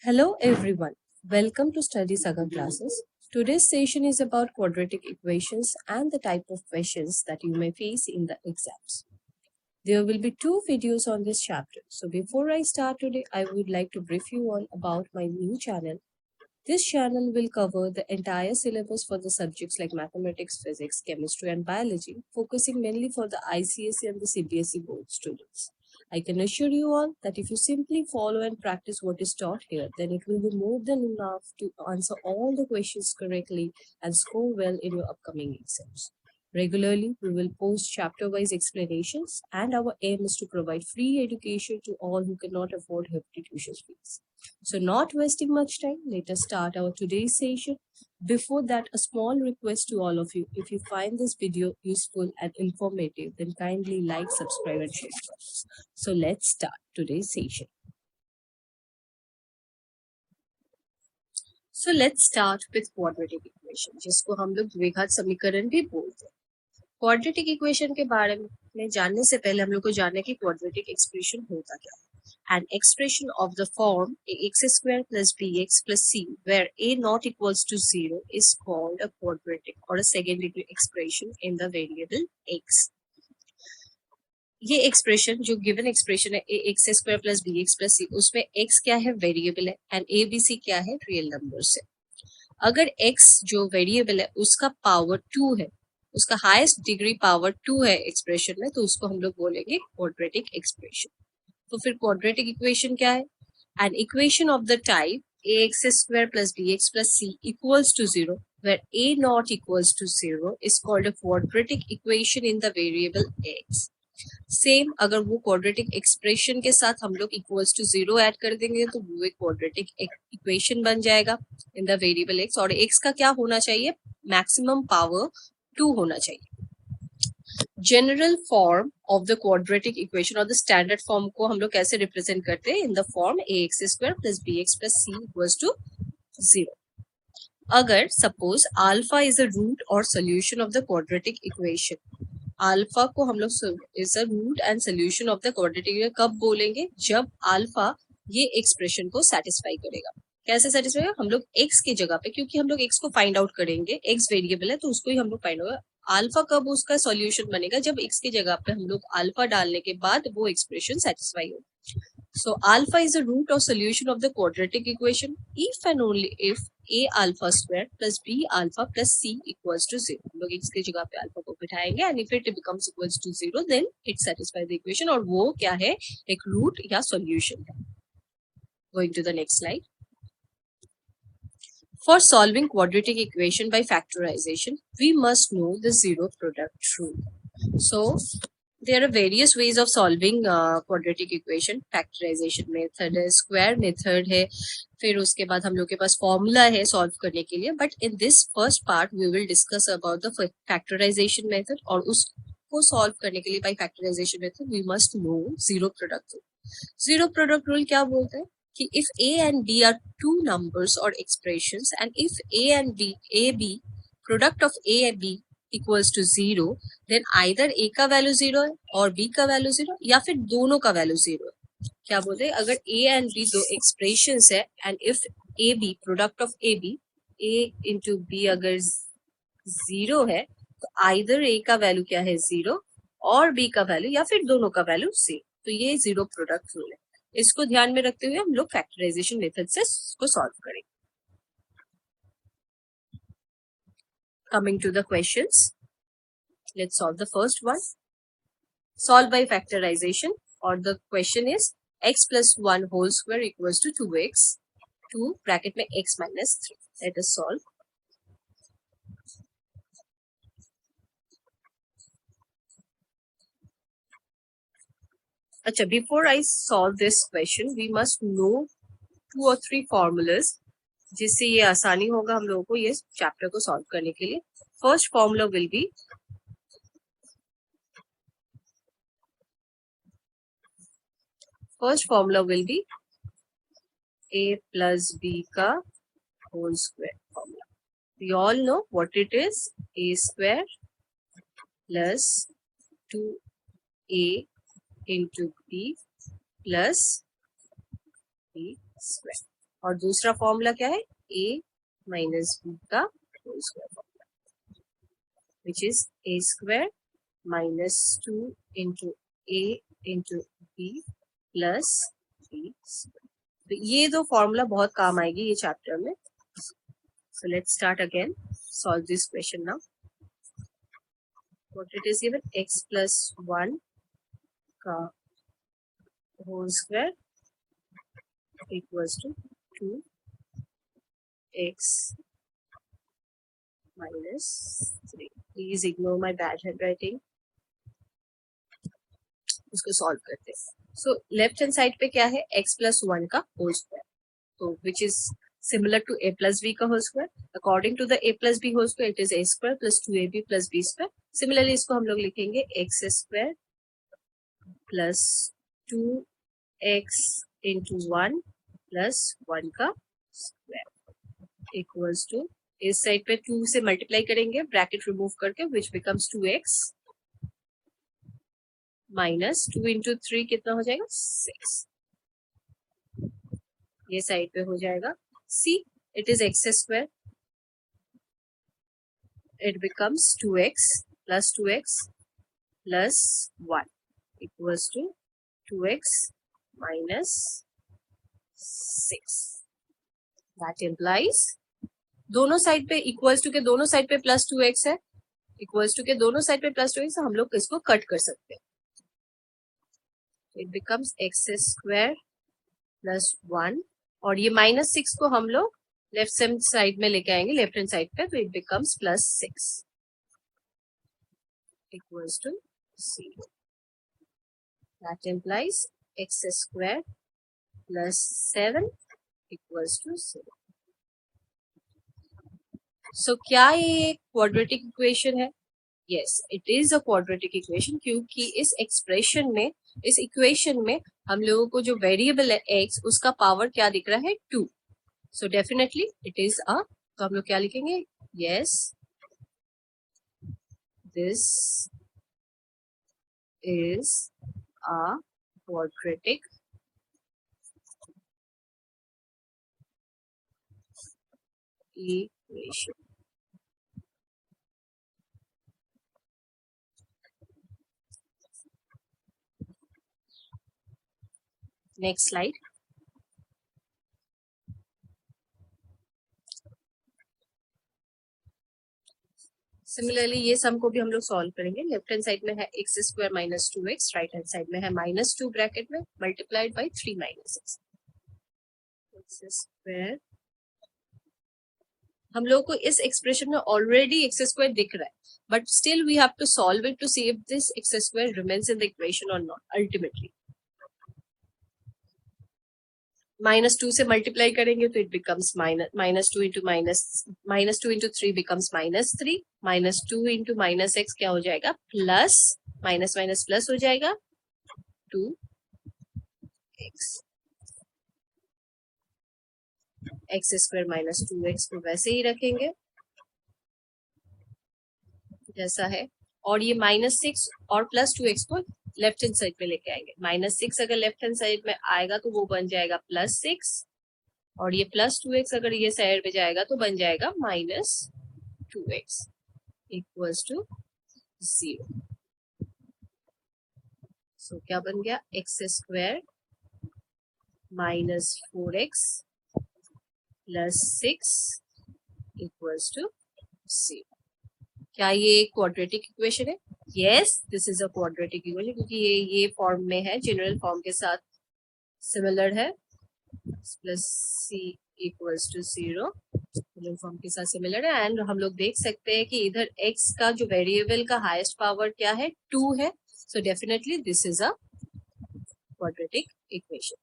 Hello everyone, welcome to Study Saga classes. Today's session is about quadratic equations and the type of questions that you may face in the exams. There will be two videos on this chapter. So before I start today, I would like to brief you all about my new channel. This channel will cover the entire syllabus for the subjects like mathematics, physics, chemistry and biology, focusing mainly for the ICSE and the CBSE board students. I can assure you all that if you simply follow and practice what is taught here, then it will be more than enough to answer all the questions correctly and score well in your upcoming exams. Regularly, we will post chapter-wise explanations, and our aim is to provide free education to all who cannot afford hefty tuition fees. So not wasting much time, let us start our today's session. Before that, a small request to all of you. If you find this video useful and informative, then kindly like, subscribe and share it. So let's start today's session. So let's start with quadratic equation, जिसको हम लोग द्विघात समीकरण भी बोलते हैं. Quadratic equation के बारे में जानने से पहले हम लोग को जानना है कि क्वाड्रेटिक एक्सप्रेशन होता क्या है. An expression of the form ax square plus bx plus c where a not equals to 0 is called a quadratic or a second degree expression in the variable x. ये expression जो given expression है ax square plus bx plus c, उसमें x क्या है, variable है, and a b c क्या है, real numbers है. अगर x जो वेरिएबल है उसका पावर 2 है, उसका हाईएस्ट डिग्री पावर 2 है एक्सप्रेशन में, तो उसको हम लोग बोलेंगे क्वाड्रेटिक एक्सप्रेशन. तो फिर क्वाड्रेटिक इक्वेशन क्या है? An equation of the type ax square plus bx plus c equals to 0 where a not equals to 0 is called a quadratic equation in the variable x. Same अगर वो quadratic expression के साथ हम लोग equals to 0 add कर देंगे तो वो एक क्वाड्रेटिक इक्वेशन बन जाएगा इन द वेरिएबल x. और x का क्या होना चाहिए? मैक्सिमम पावर 2 होना चाहिए. General form of the quadratic equation और द स्टैंडर्ड फॉर्म को हम लोग कैसे रिप्रेजेंट करते हैं? In the form ax square plus bx plus c equals to 0. अगर suppose alpha is a root और solution of the quadratic equation, alpha को हम लोग is a root and solution of the quadratic कब बोलेंगे? जब अल्फा ये expression को सेटिस्फाई करेगा. कैसे सेटिस्फाई? हम लोग x की जगह पे, क्योंकि हम लोग x को फाइंड आउट करेंगे, x वेरिएबल है तो उसको ही हम लोग फाइंड आउट. अल्फा कब उसका सॉल्यूशन बनेगा? जब x की जगह पे हम लोग अल्फा डालने के बाद वो एक्सप्रेशन सेटिस्फाई हो. So alpha is a root और solution of the quadratic equation if and only if a alpha square plus b alpha plus c equals to 0. हम लोग x की जगह पे अल्फा को बिठाएंगे and if it becomes equals to 0 then it satisfies the equation. और वो क्या है? एक रूट या सॉल्यूशन है. Going to the next slide. For solving quadratic equation by factorization, we must know the zero product rule. So there are various ways of solving quadratic equation. Factorization method है, square method है, फिर उसके बाद हम लोग के पास formula है solve करने के लिए. But in this first part we will discuss about the factorisation method. और उसको सॉल्व करने के लिए by factorisation method we must know zero product rule. Zero product rule क्या बोलता है कि if a and b are two numbers or expressions and if a b product of a and b equals to 0 then either a का value 0 है और b का value 0 या फिर दोनों का वैल्यू 0 है. क्या बोलते हैं? अगर a and b दो expressions है and if a b product of a b a into b अगर 0 है तो either a का वैल्यू क्या है? 0 और b का वैल्यू या फिर दोनों का वैल्यू 0. तो ये जीरो प्रोडक्ट रूल है. इसको ध्यान में रखते हुए हम लोग फैक्टराइजेशन मेथड से इसको सॉल्व करेंगे. Coming to the questions, let's solve the first one. Solve by factorization, or the question is x plus 1 whole square equals to 2x, 2 bracket में x minus 3. Let us solve. अच्छा, before I solve this question, we must know 2 or 3 formulas जिससे ये आसानी होगा हम लोगों को ये चैप्टर को सॉल्व करने के लिए. First formula will be a plus b का whole square formula. We all know what it is. A square plus 2a into b plus b square. और दूसरा फॉर्मूला क्या है, a माइनस b का whole square formula, which is a square minus 2 into a into b plus b square. तो ये दो formula बहुत काम आएगी ये चैप्टर में। So let's start again. Solve this question now. What it is given, x plus 1 का whole square equals to 2x minus 3. Please ignore my bad handwriting. इसको सॉल्व करते हैं। सो लेफ्ट हैंड साइड पे क्या है, x plus 1 का whole square, तो which is similar to a plus b का whole square. According to the a plus b whole square, it is a square plus 2ab plus b square. Similarly इसको हम लोग लिखेंगे x square plus 2x into 1 plus 1 का square equals to, इस side पे 2 से multiply करेंगे bracket remove करके, which becomes 2x minus 2 into 3 कितना हो जाएगा, 6। ये साइड पे हो जाएगा c, it is x square, it becomes 2x plus 2x plus 1 equals to 2x minus 6. That implies दोनों साइड पे इक्वल्स टू के दोनों साइड पे प्लस 2x है, इक्वल्स टू के दोनों साइड पे प्लस 2x, हम लोग इसको कट कर सकते हैं। It becomes x square plus 1, और ये माइनस 6 को हम लोग लेफ्ट हैंड साइड में लेके आएंगे, लेफ्ट हैंड साइड पे, तो it becomes plus 6 equals to 0. That implies x square plus 7 equals to 0. So क्या ये क्वाड्रेटिक इक्वेशन है? Yes, it is a quadratic equation, क्योंकि इस एक्सप्रेशन में, इस इक्वेशन में हम लोगों को जो वेरिएबल है x, उसका पावर क्या दिख रहा है, 2. So definitely it is a, तो हम लोग क्या लिखेंगे, yes, this is a quadratic equation. Next slide. Similarly ये सम को भी हम लोग सॉल्व करेंगे। लेफ्ट हैंड साइड में है x square minus 2x, right hand side में है माइनस 2 ब्रैकेट में multiplied by 3 minus x square. हम लोग को इस एक्सप्रेशन में ऑलरेडी x स्क्वायर दिख रहा है, but still we have to solve it to see if this x square remains in the equation और नॉट। अल्टीमेटली माइनस 2 से मल्टीप्लाई करेंगे तो it becomes minus 2 into minus 2 into 3 becomes minus 3, minus 2 into minus x क्या हो जाएगा, plus minus minus plus हो जाएगा 2x। X square minus 2x को वैसे ही रखेंगे जैसा है, और ये माइनस 6 और प्लस 2x को लेफ्ट हैंड साइड पे लेके आएंगे। माइनस 6 अगर लेफ्ट हैंड साइड में आएगा तो वो बन जाएगा प्लस 6, और ये प्लस 2x अगर ये साइड पे जाएगा तो बन जाएगा माइनस 2x इक्वल्स टू 0। सो क्या बन गया, x square minus 4x plus 6 equals to 0। क्या ये क्वाड्रेटिक इक्वेशन है? Yes, this is a quadratic equation, क्योंकि ये फॉर्म में है, जनरल फॉर्म के साथ सिमिलर है, plus c equals to 0, general form के साथ सिमिलर है। एंड हम लोग देख सकते हैं कि इधर x का जो वेरिएबल का हाईएस्ट पावर क्या है, 2 है। So definitely this is a quadratic equation.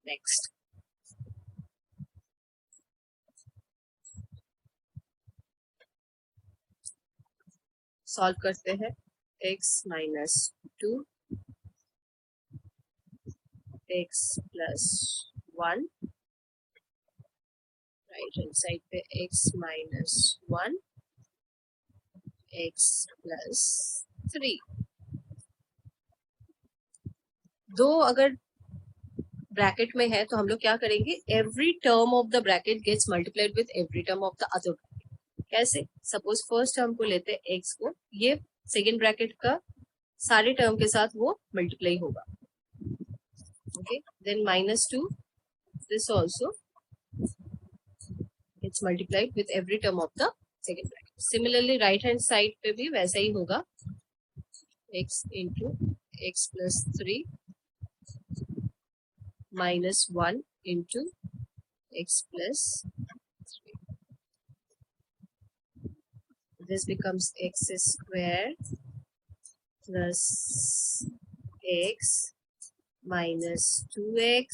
Next solve करते हैं। x minus 2 x plus 1, right hand side पे x माइनस 1 x plus 3. दो अगर ब्रैकेट में है तो हम लोग क्या करेंगे, every term of the bracket gets multiplied with every term of the other. कैसे? सपोज फर्स्ट टर्म को लेते हैं x को, ये सेकेंड ब्रैकेट का सारे टर्म के साथ वो मल्टीप्लाई होगा। Okay, then -2, this also it's multiplied with every term of the second bracket. Similarly right hand side पे भी वैसा ही होगा, x into x plus 3 -1 into x plus 3. This becomes x square plus x minus 2x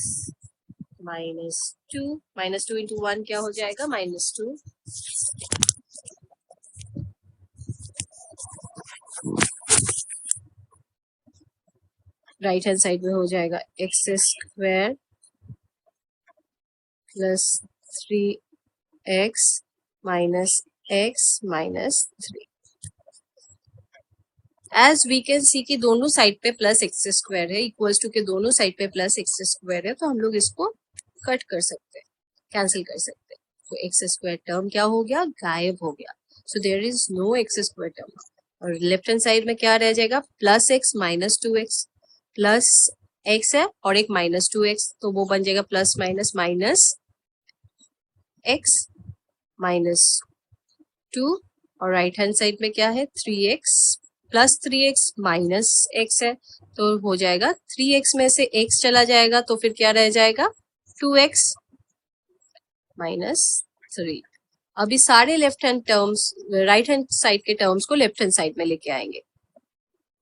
minus 2. -2 into 1 क्या हो जाएगा? -2. Right hand side में हो जाएगा x square plus 3x minus x minus 3. As we can see कि दोनों side पे plus x square है, इक्वल्स टू के दोनों साइड पे प्लस एक्स स्क्वायर है, तो हम लोग इसको कट कर सकते हैं, कैंसिल कर सकते हैं। तो एक्स स्क्वायर टर्म क्या हो गया? गायब हो गया। So there is no x square term. और लेफ्ट हैंड साइड में क्या रह जाएगा? Plus x minus 2x, plus x है और एक माइनस 2x, तो वो बन जाएगा plus minus minus x minus 2। और राइट हैंड साइड में क्या है? 3x plus 3x minus x है, तो हो जाएगा 3x में से x चला जाएगा तो फिर क्या रह जाएगा? 2x minus 3। अभी सारे left hand terms, right hand side के टर्म्स को लेफ्ट हैंड साइड में लेके आएंगे।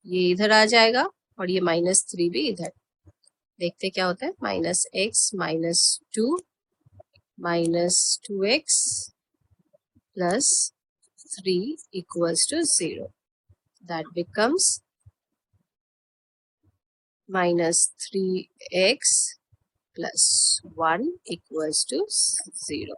ये इधर आ जाएगा और ये -3 भी इधर। देखते क्या होता है। -x minus 2 minus 2x plus 3 equals to 0. That becomes -3x plus 1 equals to 0.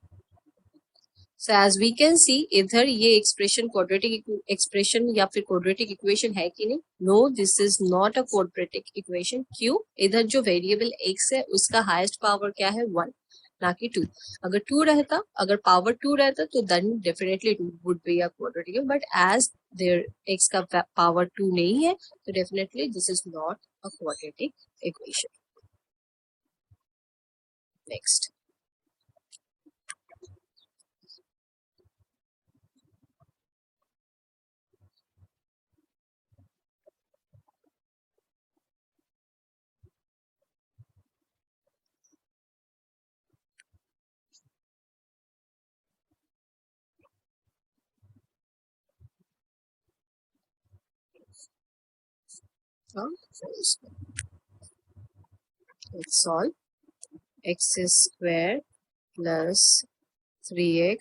So as we can see, इधर ये एक्सप्रेशन क्वाड्रेटिक एक्सप्रेशन या फिर क्वाड्रेटिक इक्वेशन है कि नहीं? No, this is not a quadratic equation. क्यों? इधर जो वेरिएबल x है उसका हाईएस्ट पावर क्या है? 1, ना कि 2। अगर 2 रहता, अगर पावर 2 रहता तो then definitely it would be a quadratic, but as there x का पावर 2 नहीं है तो definitely this is not a quadratic equation. Next, let's solve x square plus 3x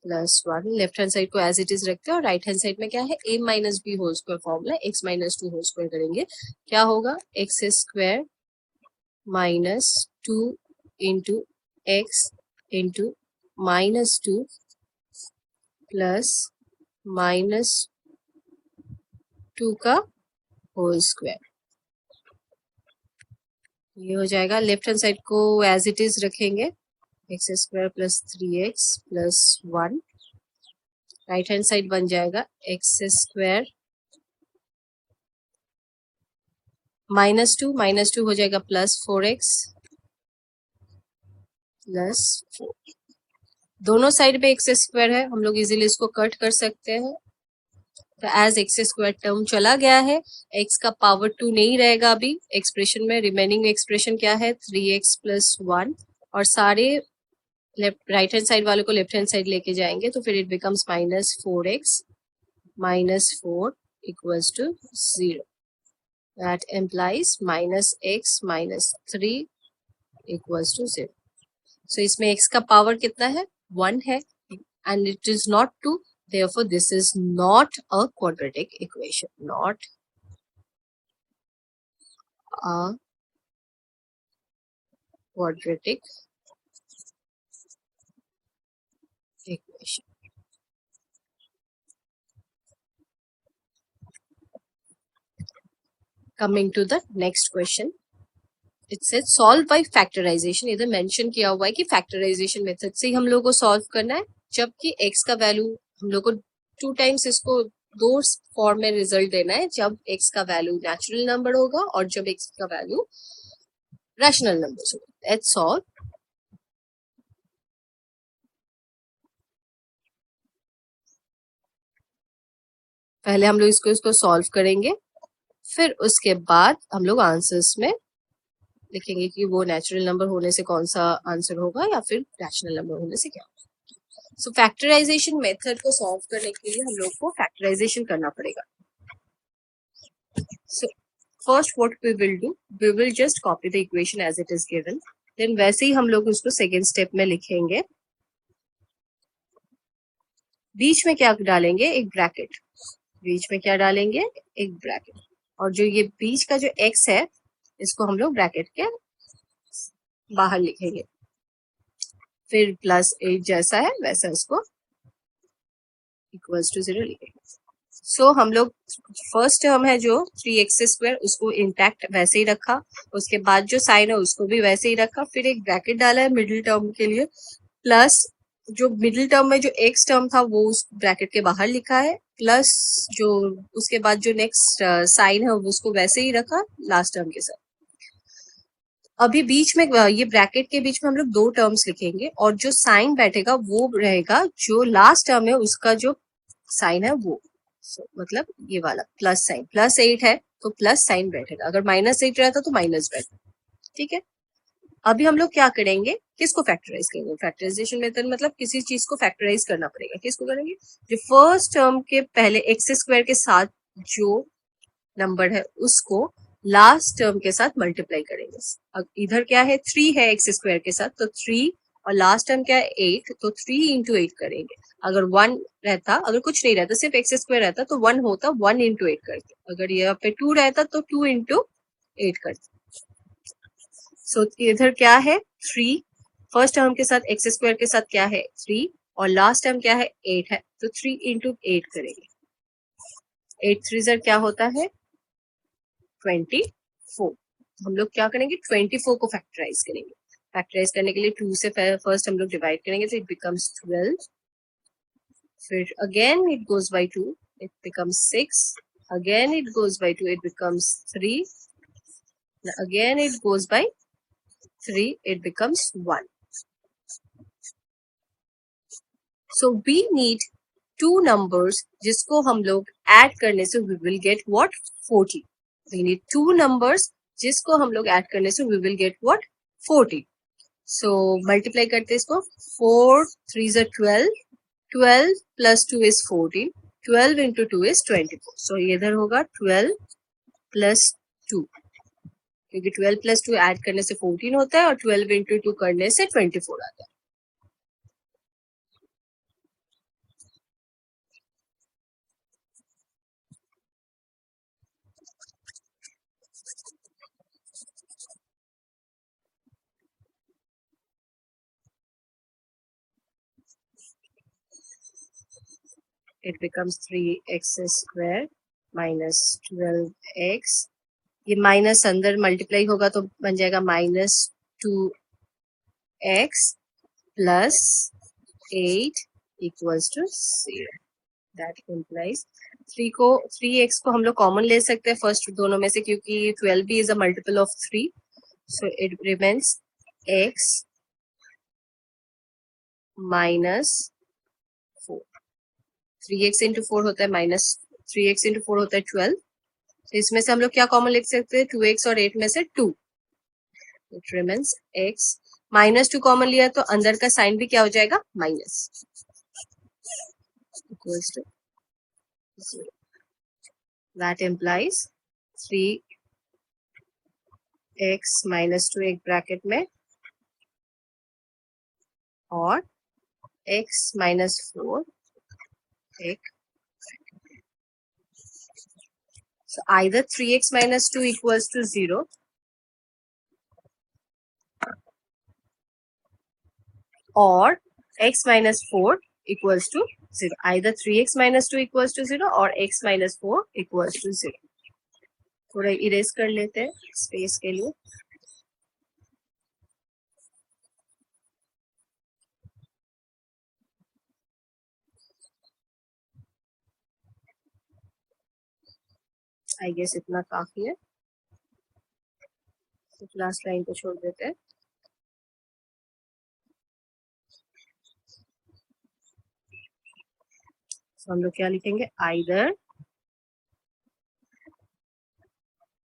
plus 1। Left hand side को as it is रखते हैं और right hand side में क्या है? a minus b whole square formula, x minus 2 whole square करेंगे। क्या होगा? X square minus 2 into x into -2 plus -2 का होल स्क्वायर। ये हो जाएगा। लेफ्ट हैंड साइड को एज इट इज रखेंगे, x square plus 3x plus 1। Right hand side बन जाएगा एक्स स्क्वायर -2 हो जाएगा प्लस 4x प्लस 4। दोनों साइड पे एक्स स्क्वायर है, हम लोग इजीली इसको कट कर सकते हैं। तो एज एक्स स्क्वायर टर्म चला गया है, x का पावर 2 नहीं रहेगा अभी एक्सप्रेशन में। रिमेनिंग एक्सप्रेशन क्या है? 3x plus 1। और सारे लेफ्ट राइट हैंड साइड वाले को लेफ्ट हैंड साइड लेके जाएंगे तो फिर it becomes -4x minus 4 equals to 0. That implies -x minus 3 equals to 0. So इसमें x का पावर कितना है? 1 है and it is not 2. Therefore, this is not a quadratic equation. Not a quadratic equation. Coming to the next question, it says solve by factorization. इधर mention किया हुआ है कि फैक्टराइजेशन मेथड से ही हम लोग को सॉल्व करना है, जबकि x का वैल्यू हम लोग को 2 टाइम्स इसको दो फॉर्म में रिजल्ट देना है, जब x का वैल्यू नेचुरल नंबर होगा और जब x का वैल्यू रैशनल नंबर होगा. Let's solve. पहले हम लोग इसको सॉल्व करेंगे, फिर उसके बाद हम लोग आंसर्स में लिखेंगे कि वो नेचुरल नंबर होने से कौन सा आंसर होगा या फिर रैशनल नंबर होने से क्या होगा. सो फैक्टराइजेशन मेथड को सॉल्व करने के लिए हम लोग को फैक्टराइजेशन करना पड़ेगा. So first what we will do, we will just copy the equation as it is given. Then वैसे ही हम लोग उसको सेकेंड स्टेप में लिखेंगे. बीच में क्या डालेंगे, एक ब्रैकेट. बीच में क्या डालेंगे, एक ब्रैकेट. और जो ये बीच का जो x है, इसको हम लोग ब्रैकेट के बाहर लिखेंगे. फिर +8 जैसा है वैसा इसको इक्वल्स टू 0 लिखेंगे. सो हम लोग फर्स्ट टर्म है जो 3x² उसको इंटैक्ट वैसे ही रखा. उसके बाद जो साइन है उसको भी वैसे ही रखा. फिर एक ब्रैकेट डाला है मिडिल टर्म के लिए, प्लस जो मिडिल टर्म में जो x टर्म था वो उस ब्रैकेट के बाहर लिखा है, प्लस जो उसके बाद जो नेक्स्ट साइन है उसको वैसे ही रखा लास्ट टर्म के साथ. अभी बीच में ये ब्रैकेट के बीच में हम लोग दो टर्म्स लिखेंगे और जो साइन बैठेगा वो रहेगा जो लास्ट टर्म है उसका जो साइन है वो. मतलब ये वाला प्लस साइन, +8 है तो प्लस साइन बैठेगा. अगर -8 रहता तो माइनस बैठेगा. ठीक है. अभी हम लोग क्या करेंगे, किसको फैक्टराइज करेंगे. फैक्टराइजेशन मेथड मतलब किसी चीज को फैक्टराइज करना पड़ेगा. किसको करेंगे, जो फर्स्ट टर्म के पहले x² के साथ जो नंबर है उसको लास्ट टर्म के साथ मल्टीप्लाई करेंगे. अब इधर क्या है, 3 है x² के साथ, तो 3 और लास्ट टर्म क्या है 8, तो 3 इंटू 8 करेंगे. अगर 1 रहता, अगर कुछ नहीं रहता सिर्फ x² रहता तो 1 होता, 1 इंटू 8 करते. अगर यहाँ पे 2 रहता तो 2 इंटू 8 करते. सो इधर क्या है 3, फर्स्ट टर्म के साथ x² के साथ क्या है 3 और लास्ट टर्म क्या है 8 है, तो 3 इंटू 8 करेंगे. 8 3 क्या होता है 24. हम लोग क्या करेंगे 24 को फैक्टराइज करेंगे. फैक्टराइज करने के लिए 2 से फर्स्ट हम लोग डिवाइड करेंगे तो इट बिकम्स 12. फिर again it goes by 2, it becomes 6. Again it goes by 2, it becomes 3. Again it goes by 3, it becomes 1. So we need two numbers जिसको हम लोग add करने से we will get what 40. We need two numbers जिसको हम लोग add करने से we will get what 40. So multiply करते इसको, 4 3 are 12, 12 plus 2 is 14, 12 into 2 is 24. So ये इधर होगा 12 plus 2, क्योंकि 12 plus 2 ऐड करने से 14 होता है और 12 into 2 करने से 24 आता है. It becomes 3x² minus 12x. ये माइनस अंदर मल्टीप्लाई होगा तो बन जाएगा -2x plus 8 equals to 0. That implies 3x को हम लोग कॉमन ले सकते हैं फर्स्ट दोनों में से, क्योंकि 12 भी is a multiple of 3. So it remains x minus 4. 3x into 4 होता है -3x into 4 होता है 12. तो इसमें से हम लोग क्या कॉमन लिख सकते हैं, 2x और 8 में से 2. It remains x. -2 कॉमन लिया तो अंदर का साइन भी क्या हो जाएगा minus, equals to 0. That implies 3x minus 2 एक ब्रैकेट में और x minus 4 एक. So either 3x minus 2 equals to 0 or x minus 4 equals to 0. Either 3x minus 2 equals to 0 or x minus 4 equals to 0. थोड़ा erase कर लेते हैं space के लिए। आई गेस इतना काफी है, लास्ट लाइन को छोड़ देते हैं। तो हम लोग क्या लिखेंगे, either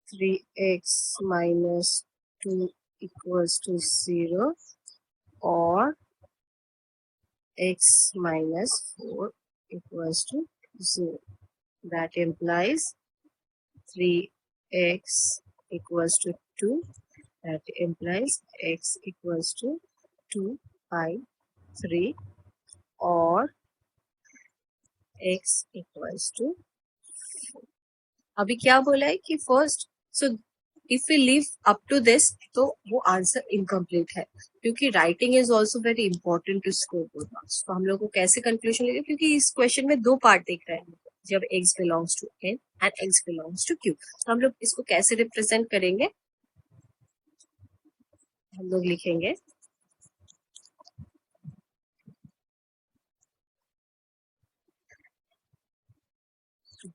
3x minus 2 equals to 0 or x minus 4 equals to 0. That implies 3x equals to 2. That implies x equals to 2 by 3 or x equals to 4. अभी क्या बोला है कि first, so if we leave up to this तो वो answer incomplete है, क्योंकि writing is also very important to score good marks. तो हम लोग को कैसे कंक्लूजन लेंगे, क्योंकि इस क्वेश्चन में दो पार्ट दिख रहे हैं, जब x belongs to n and x belongs to q। तो हम लोग इसको कैसे रिप्रेजेंट करेंगे, हम लोग लिखेंगे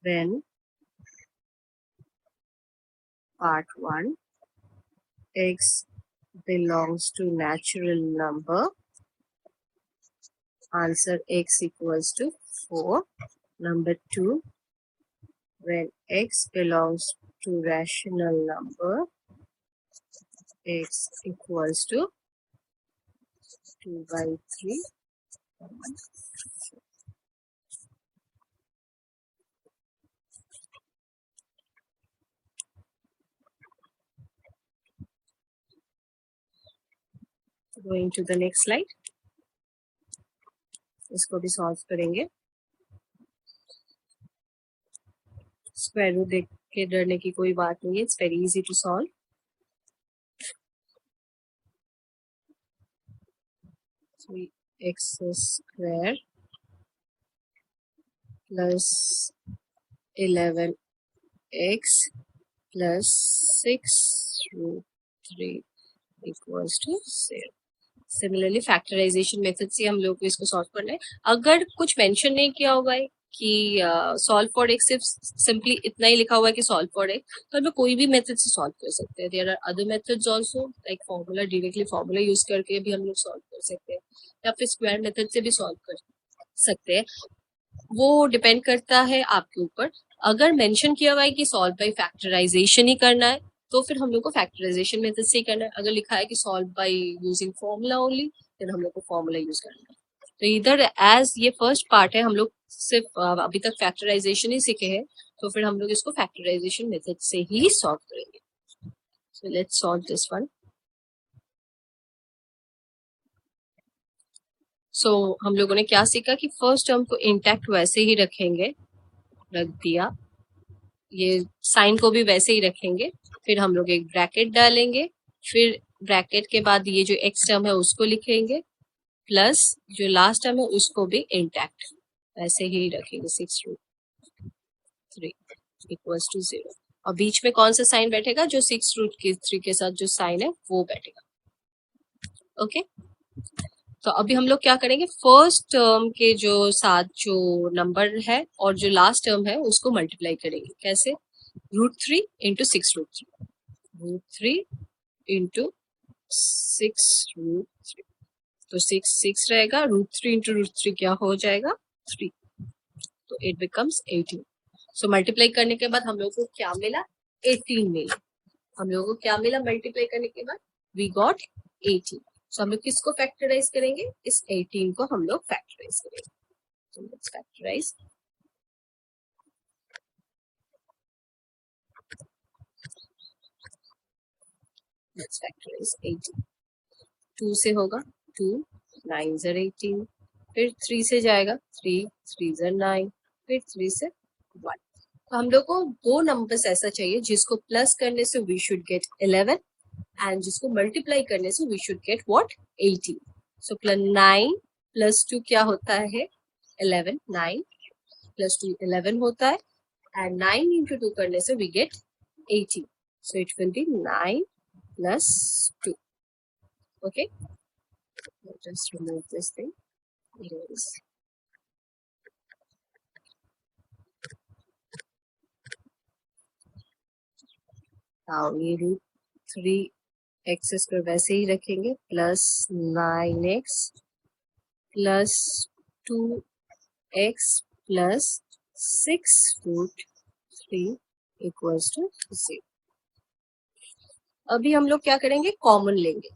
when part 1 x belongs to natural number, answer x equals to 4. Number 2, when x belongs to rational number, x equals to 2 by 3. Going to the next slide, इसको भी सॉल्व करेंगे। स्क्वायर रूट देख के डरने की कोई बात नहीं है, it's very easy to solve. x square plus 11x plus 6 root 3 equals to 0. Similarly factorisation method से हम लोग को इसको सॉल्व करना है। अगर कुछ मेंशन नहीं किया होगा कि सॉल्व फॉर एक्स, सिर्फ सिंपली इतना ही लिखा हुआ है कि सॉल्व फॉर एक्स, तो हम लोग कोई भी मेथड से सॉल्व कर सकते हैं। There are other methods also, like formula, directly formula use करके भी हम लोग सॉल्व कर सकते हैं, या फिर स्क्वायर मेथड से भी सॉल्व कर सकते हैं। वो डिपेंड करता है आपके ऊपर। अगर मेंशन किया हुआ है कि सॉल्व बाय फैक्टराइजेशन ही करना है, तो फिर हम लोग को फैक्टराइजेशन मेथड से ही करना है। अगर लिखा है कि solve by using formula only, फिर हम लोग को फॉर्मूला यूज करना है। तो इधर एज ये फर्स्ट पार्ट है, हम लोग सिर्फ अभी तक फैक्टराइजेशन ही सीखे हैं, तो फिर हम लोग इसको फैक्टराइजेशन मेथड से ही सॉल्व करेंगे। So let's solve this one. So हम लोगों ने क्या सीखा कि फर्स्ट टर्म को इंटैक्ट वैसे ही रखेंगे, रख दिया, ये साइन को भी वैसे ही रखेंगे, फिर हम लोग एक ब्रैकेट डालेंगे, फिर ब्रैकेट के बाद ये जो एक्स टर्म है उसको लिखेंगे, प्लस जो लास्ट टर्म है उसको भी इंटैक्ट वैसे ही रखेंगे, 6 रूट 3 इक्वल्स टू 0। और बीच में कौन सा साइन बैठेगा, जो 6 रूट 3 के साथ जो साइन है वो बैठेगा। ओके, तो अभी हम लोग क्या करेंगे, फर्स्ट टर्म के जो साथ जो नंबर है और जो लास्ट टर्म है उसको मल्टीप्लाई करेंगे। कैसे, √3 इंटू 6 रूट 3, √3 इंटू 6 रूट 3, तो 6 रहेगा, √3 इंटू √3 क्या हो जाएगा, 3, तो इट बिकम्स 18। सो मल्टीप्लाई करने के बाद हम लोग को क्या मिला, 18 मिला। हम लोगों को क्या मिला मल्टीप्लाई करने के बाद, वी गॉट 18। सो हम लोग किसको फैक्टराइज करेंगे, इस 18 को हम लोग फैक्टराइज करेंगे। So let's factorize. Let's factorize 18. 2 से होगा 2, 9 ज़र 18, फिर 3 से जाएगा 3, 3 ज़र 9, फिर 3 से 1। तो हम लोग को दो नंबर्स ऐसा चाहिए जिसको प्लस करने से वी शुड गेट 11 एंड जिसको मल्टीप्लाई करने से we should get what, 18। So +9 + 2 क्या होता है, 11, 9 + 2 11 होता है, एंड 9 × 2 करने से we gate 18. So it will be 9 plus 2. Okay, I'll just remove this thing. Erase. Now ये रूट 3 x को वैसे ही रखेंगे, plus 9x plus 2x plus 6√3 equals to 0. अभी हम लोग क्या करेंगे, कॉमन लेंगे.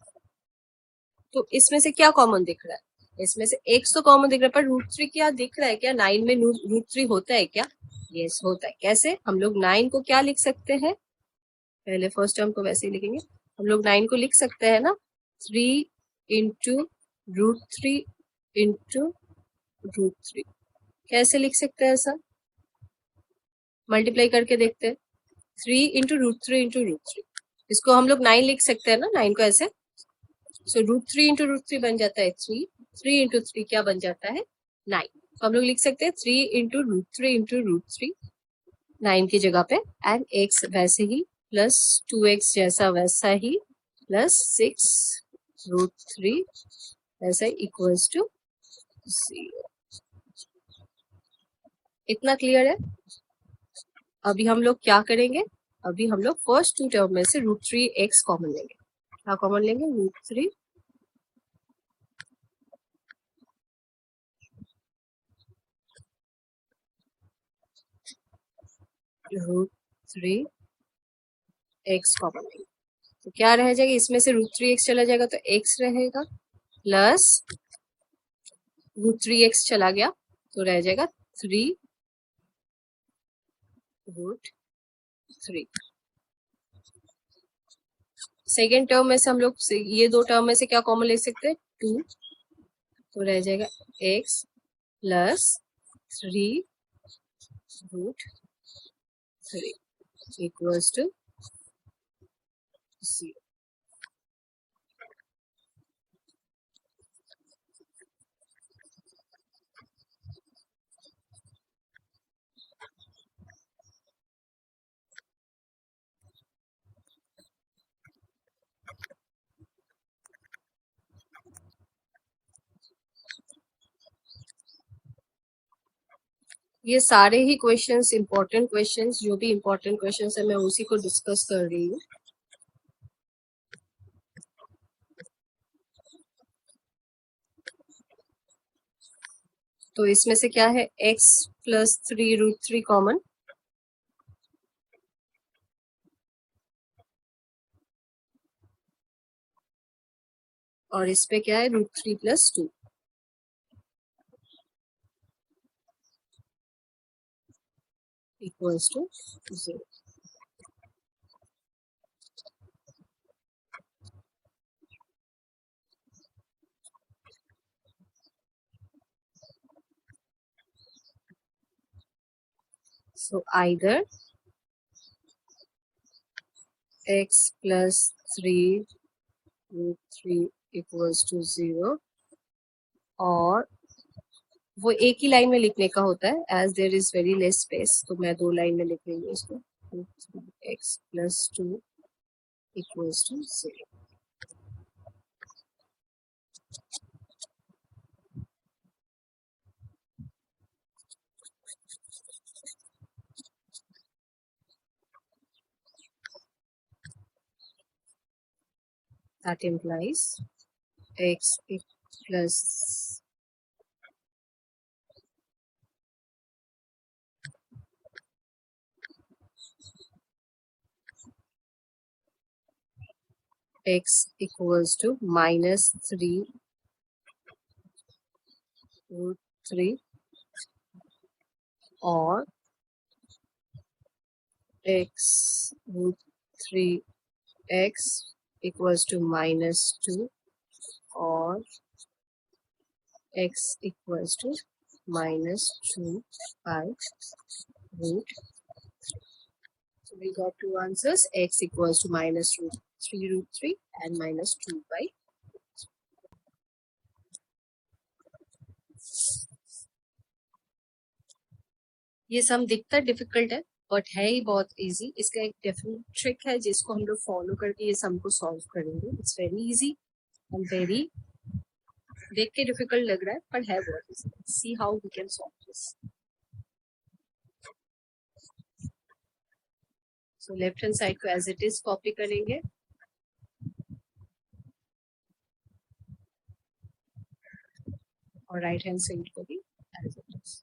तो इसमें से क्या कॉमन दिख रहा है? इसमें से x तो कॉमन दिख रहा है, पर √3 क्या दिख रहा है क्या? 9 में √3 होता है क्या? यस, होता है. कैसे? हम लोग 9 को क्या लिख सकते हैं? पहले फर्स्ट टर्म को वैसे ही लिखेंगे. हम लोग 9 को लिख सकते हैं ना, 3 इंटू √3 इंटू √3. कैसे लिख सकते हैं ऐसा? मल्टीप्लाई करके देखते हैं. 3 इंटू √3 इंटू √3. इसको हम लोग 9 लिख सकते हैं ना, 9 को ऐसे. सो √3 इंटू √3 बन जाता है 3. 3 इंटू 3 क्या बन जाता है? 9. तो हम लोग लिख सकते हैं 3 इंटू √3 इंटू √3 9 की जगह पे, एंड x वैसे ही प्लस 2x जैसा वैसा ही प्लस 6√3 ऐसा इक्वल्स टू 0. इतना क्लियर है? अभी हम लोग क्या करेंगे? अभी हम लोग फर्स्ट 2 टर्म में से √3x कॉमन लेंगे. क्या कॉमन लेंगे? √3 x कॉमन लेंगे. तो क्या रह जाएगा? इसमें से √3x चला जाएगा तो x रहेगा, प्लस √3x चला गया तो रह जाएगा 3√3. सेकेंड टर्म में से हम लोग ये 2 टर्म में से क्या कॉमन ले सकते हैं? 2. तो रह जाएगा x प्लस 3√3 इक्वल्स टू 0. ये सारे ही क्वेश्चंस इंपॉर्टेंट क्वेश्चंस, जो भी इंपॉर्टेंट क्वेश्चंस है मैं उसी को डिस्कस कर रही हूँ. तो इसमें से क्या है? x प्लस 3√3 कॉमन, और इस पे क्या है? √3 plus 2 equals to 0. So either x plus 3√3 equals to 0, और वो एक ही लाइन में लिखने का होता है, as there is very less space, तो मैं 2 लाइन में लिख रही हूँ इसको. x plus 2 equals to 0. That implies x plus x equals to minus 3√3, और x√3x equals to minus 2, और x equals to minus 2 by root. So we got two answers, x equals to minus 3√3 and minus 2 by. ये सम दिखता difficult है, but है ही बहुत easy. इसका एक definite trick है जिसको हम लोग फॉलो करके ये सम को सॉल्व करेंगे। It's very easy and very, देख के डिफिकल्ट लग रहा है पर है बहुत easy. See how we can solve this. So left hand side को एज इट इज कॉपी करेंगे और राइट हैंड साइड को भी एज इट इज।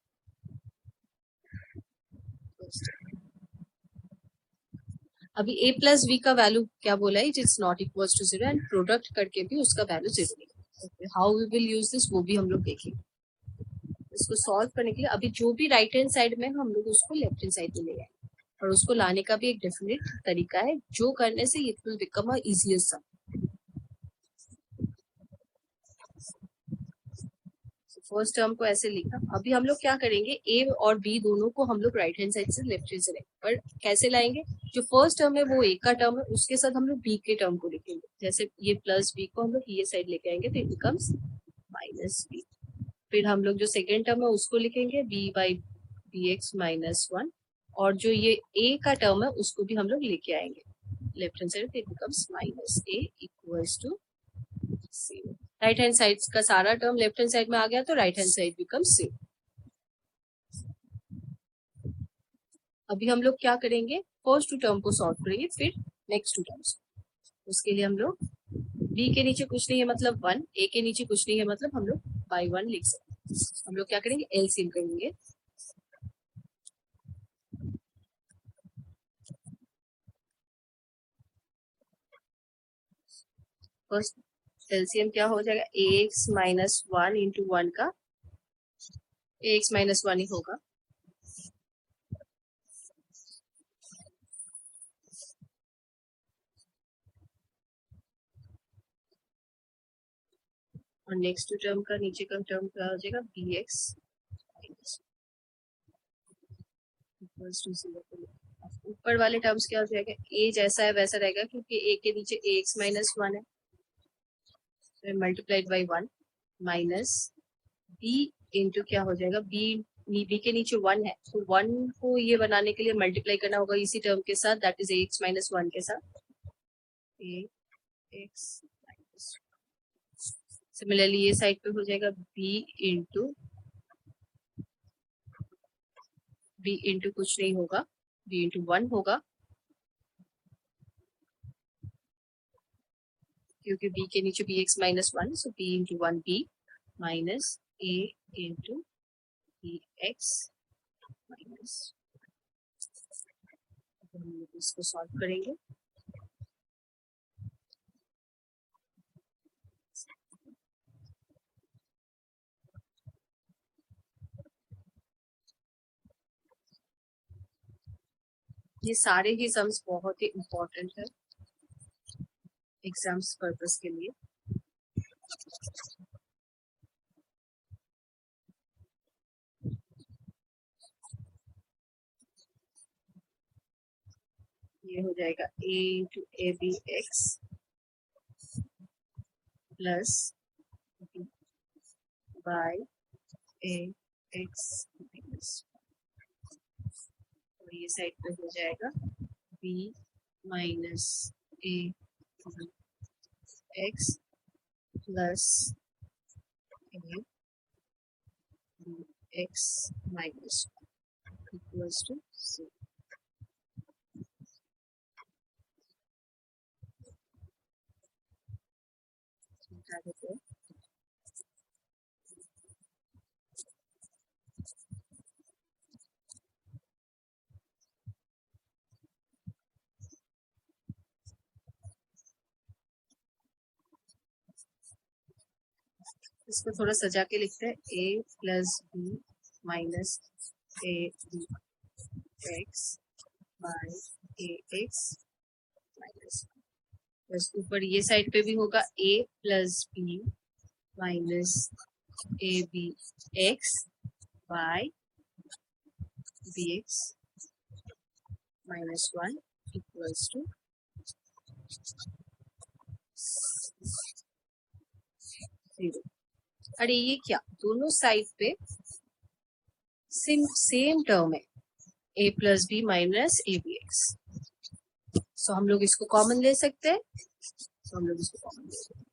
अभी a प्लस v का वैल्यू क्या बोला है, it's not equal to 0 and product करके भी उसका वैल्यू 0 है। How we will use this वो भी हम लोग देखेंगे। इसको सॉल्व करने के लिए अभी जो भी राइट हैंड साइड में हम लोग उसको लेफ्ट हैंड साइड में ले आए और उसको लाने का भी एक डेफिनेट तरीका है जो करने से it will become a easier sum. First term को ऐसे लिखा। अभी हम लोग क्या करेंगे, a और b दोनों को हम लोग राइट हैंड साइड से लेफ्ट हैंड से लेंगे, पर कैसे लाएंगे, जो फर्स्ट टर्म है वो a का टर्म है उसके साथ हम लोग b के टर्म को लिखेंगे। जैसे ये प्लस b को हम लोग ये साइड लेके आएंगे तो इट बिकम्स माइनस b। फिर हम लोग जो सेकेंड टर्म है उसको लिखेंगे b by b x minus 1 और जो ये a का टर्म है उसको भी हम लोग लेके आएंगे left hand side, it becomes minus a equals to 0। Right hand side का सारा टर्म लेफ्ट हैंड साइड में आ गया तो राइट हैंड साइड बिकम्स 0। अभी हम लोग क्या करेंगे, फर्स्ट टू टर्म को सॉल्व करेंगे फिर नेक्स्ट टू टर्म्स। उसके लिए हम लोग b के नीचे कुछ नहीं है मतलब 1, a के नीचे कुछ नहीं है मतलब हम लोग बाई 1 लिख सकते हैं। हम लोग क्या करेंगे, एलसीएम करेंगे। फर्स्ट एलसीएम क्या हो जाएगा, ax माइनस 1 इंटू 1 का ax माइनस 1 ही होगा। और नेक्स्ट टर्म का नीचे का टर्म क्या हो जाएगा, बी एक्स इक्वल्स टू 0। ऊपर वाले टर्म्स क्या हो जाएगा, ए जैसा है वैसा रहेगा क्योंकि ए के नीचे ए एक्स माइनस 1 है multiplied by 1 minus b into क्या हो जाएगा, बी के नीचे 1 है तो 1 को ये बनाने के लिए मल्टीप्लाई करना होगा इसी टर्म के साथ, that is a x minus 1 के साथ ए एक्स। सिमिलरली ये साइड पे हो जाएगा b इंटू कुछ नहीं होगा, b इंटू 1 होगा क्योंकि b के नीचे b x minus 1, so b into 1 b minus a into b x minus. हम लोग इसको सॉल्व करेंगे। ये सारे ही सम्स बहुत ही इम्पोर्टेंट है एग्जाम्स पर्पस के लिए। ये हो जाएगा a into a b x plus b by a x minus, और ये साइड पे हो जाएगा b minus a x plus a x minus equals to 0। इसको थोड़ा सजा के लिखते हैं, a plus b minus a b x by a x minus, बस ऊपर ये साइड पे भी होगा a plus b minus a b x by b x minus 1 equals to 0। अरे ये क्या, दोनों साइड पे सेम टर्म है a plus b minus a b x. So हम लोग इसको कॉमन ले सकते हैं, तो हम लोग इसको कॉमन ले सकते हैं,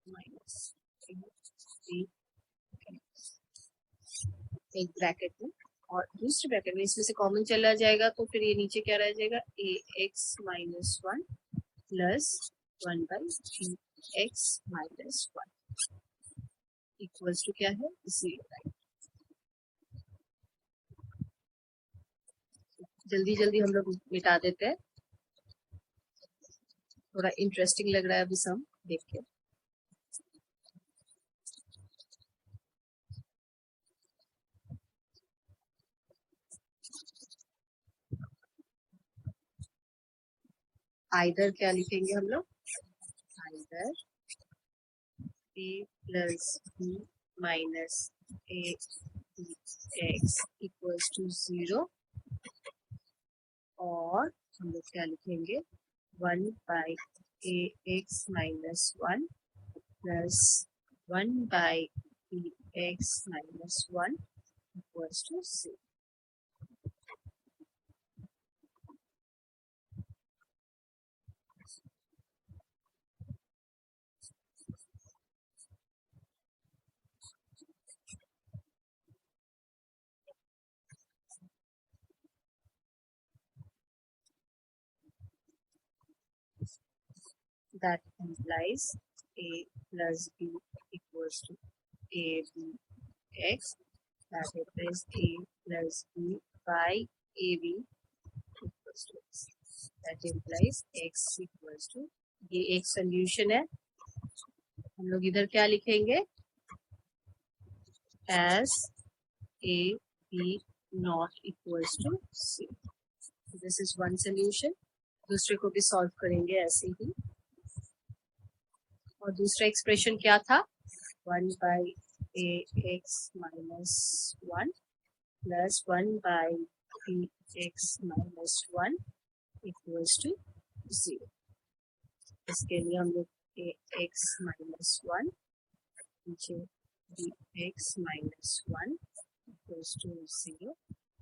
माइनस ए बी एक ब्रैकेट में, और दूसरे ब्रैकेट में इसमें से कॉमन चला जाएगा तो फिर ये नीचे क्या रह जाएगा, a x minus one plus one by b x minus one equals to क्या है, 0। जल्दी जल्दी हम लोग मिटा देते हैं, थोड़ा इंटरेस्टिंग लग रहा है अभी सम देख के। आइदर क्या लिखेंगे हम लोग, either a plus b minus a x equals to 0, और हम लोग क्या लिखेंगे, 1 by a x minus one plus 1 by b x minus one equals to 0। That implies a plus b equals to a b x. That implies a plus b by a b equals to x. That implies x equals to, ये एक solution है, हम लोग इधर क्या लिखेंगे, as a b not equals to c. This is one solution. दूसरे को भी सॉल्व करेंगे ऐसे ही। और दूसरा एक्सप्रेशन क्या था, 1 by a x minus one plus 1 by b x minus one equals to 0। इसके लिए हम लोग ए एक्स माइनस वन नीचे b x minus one equals to 0,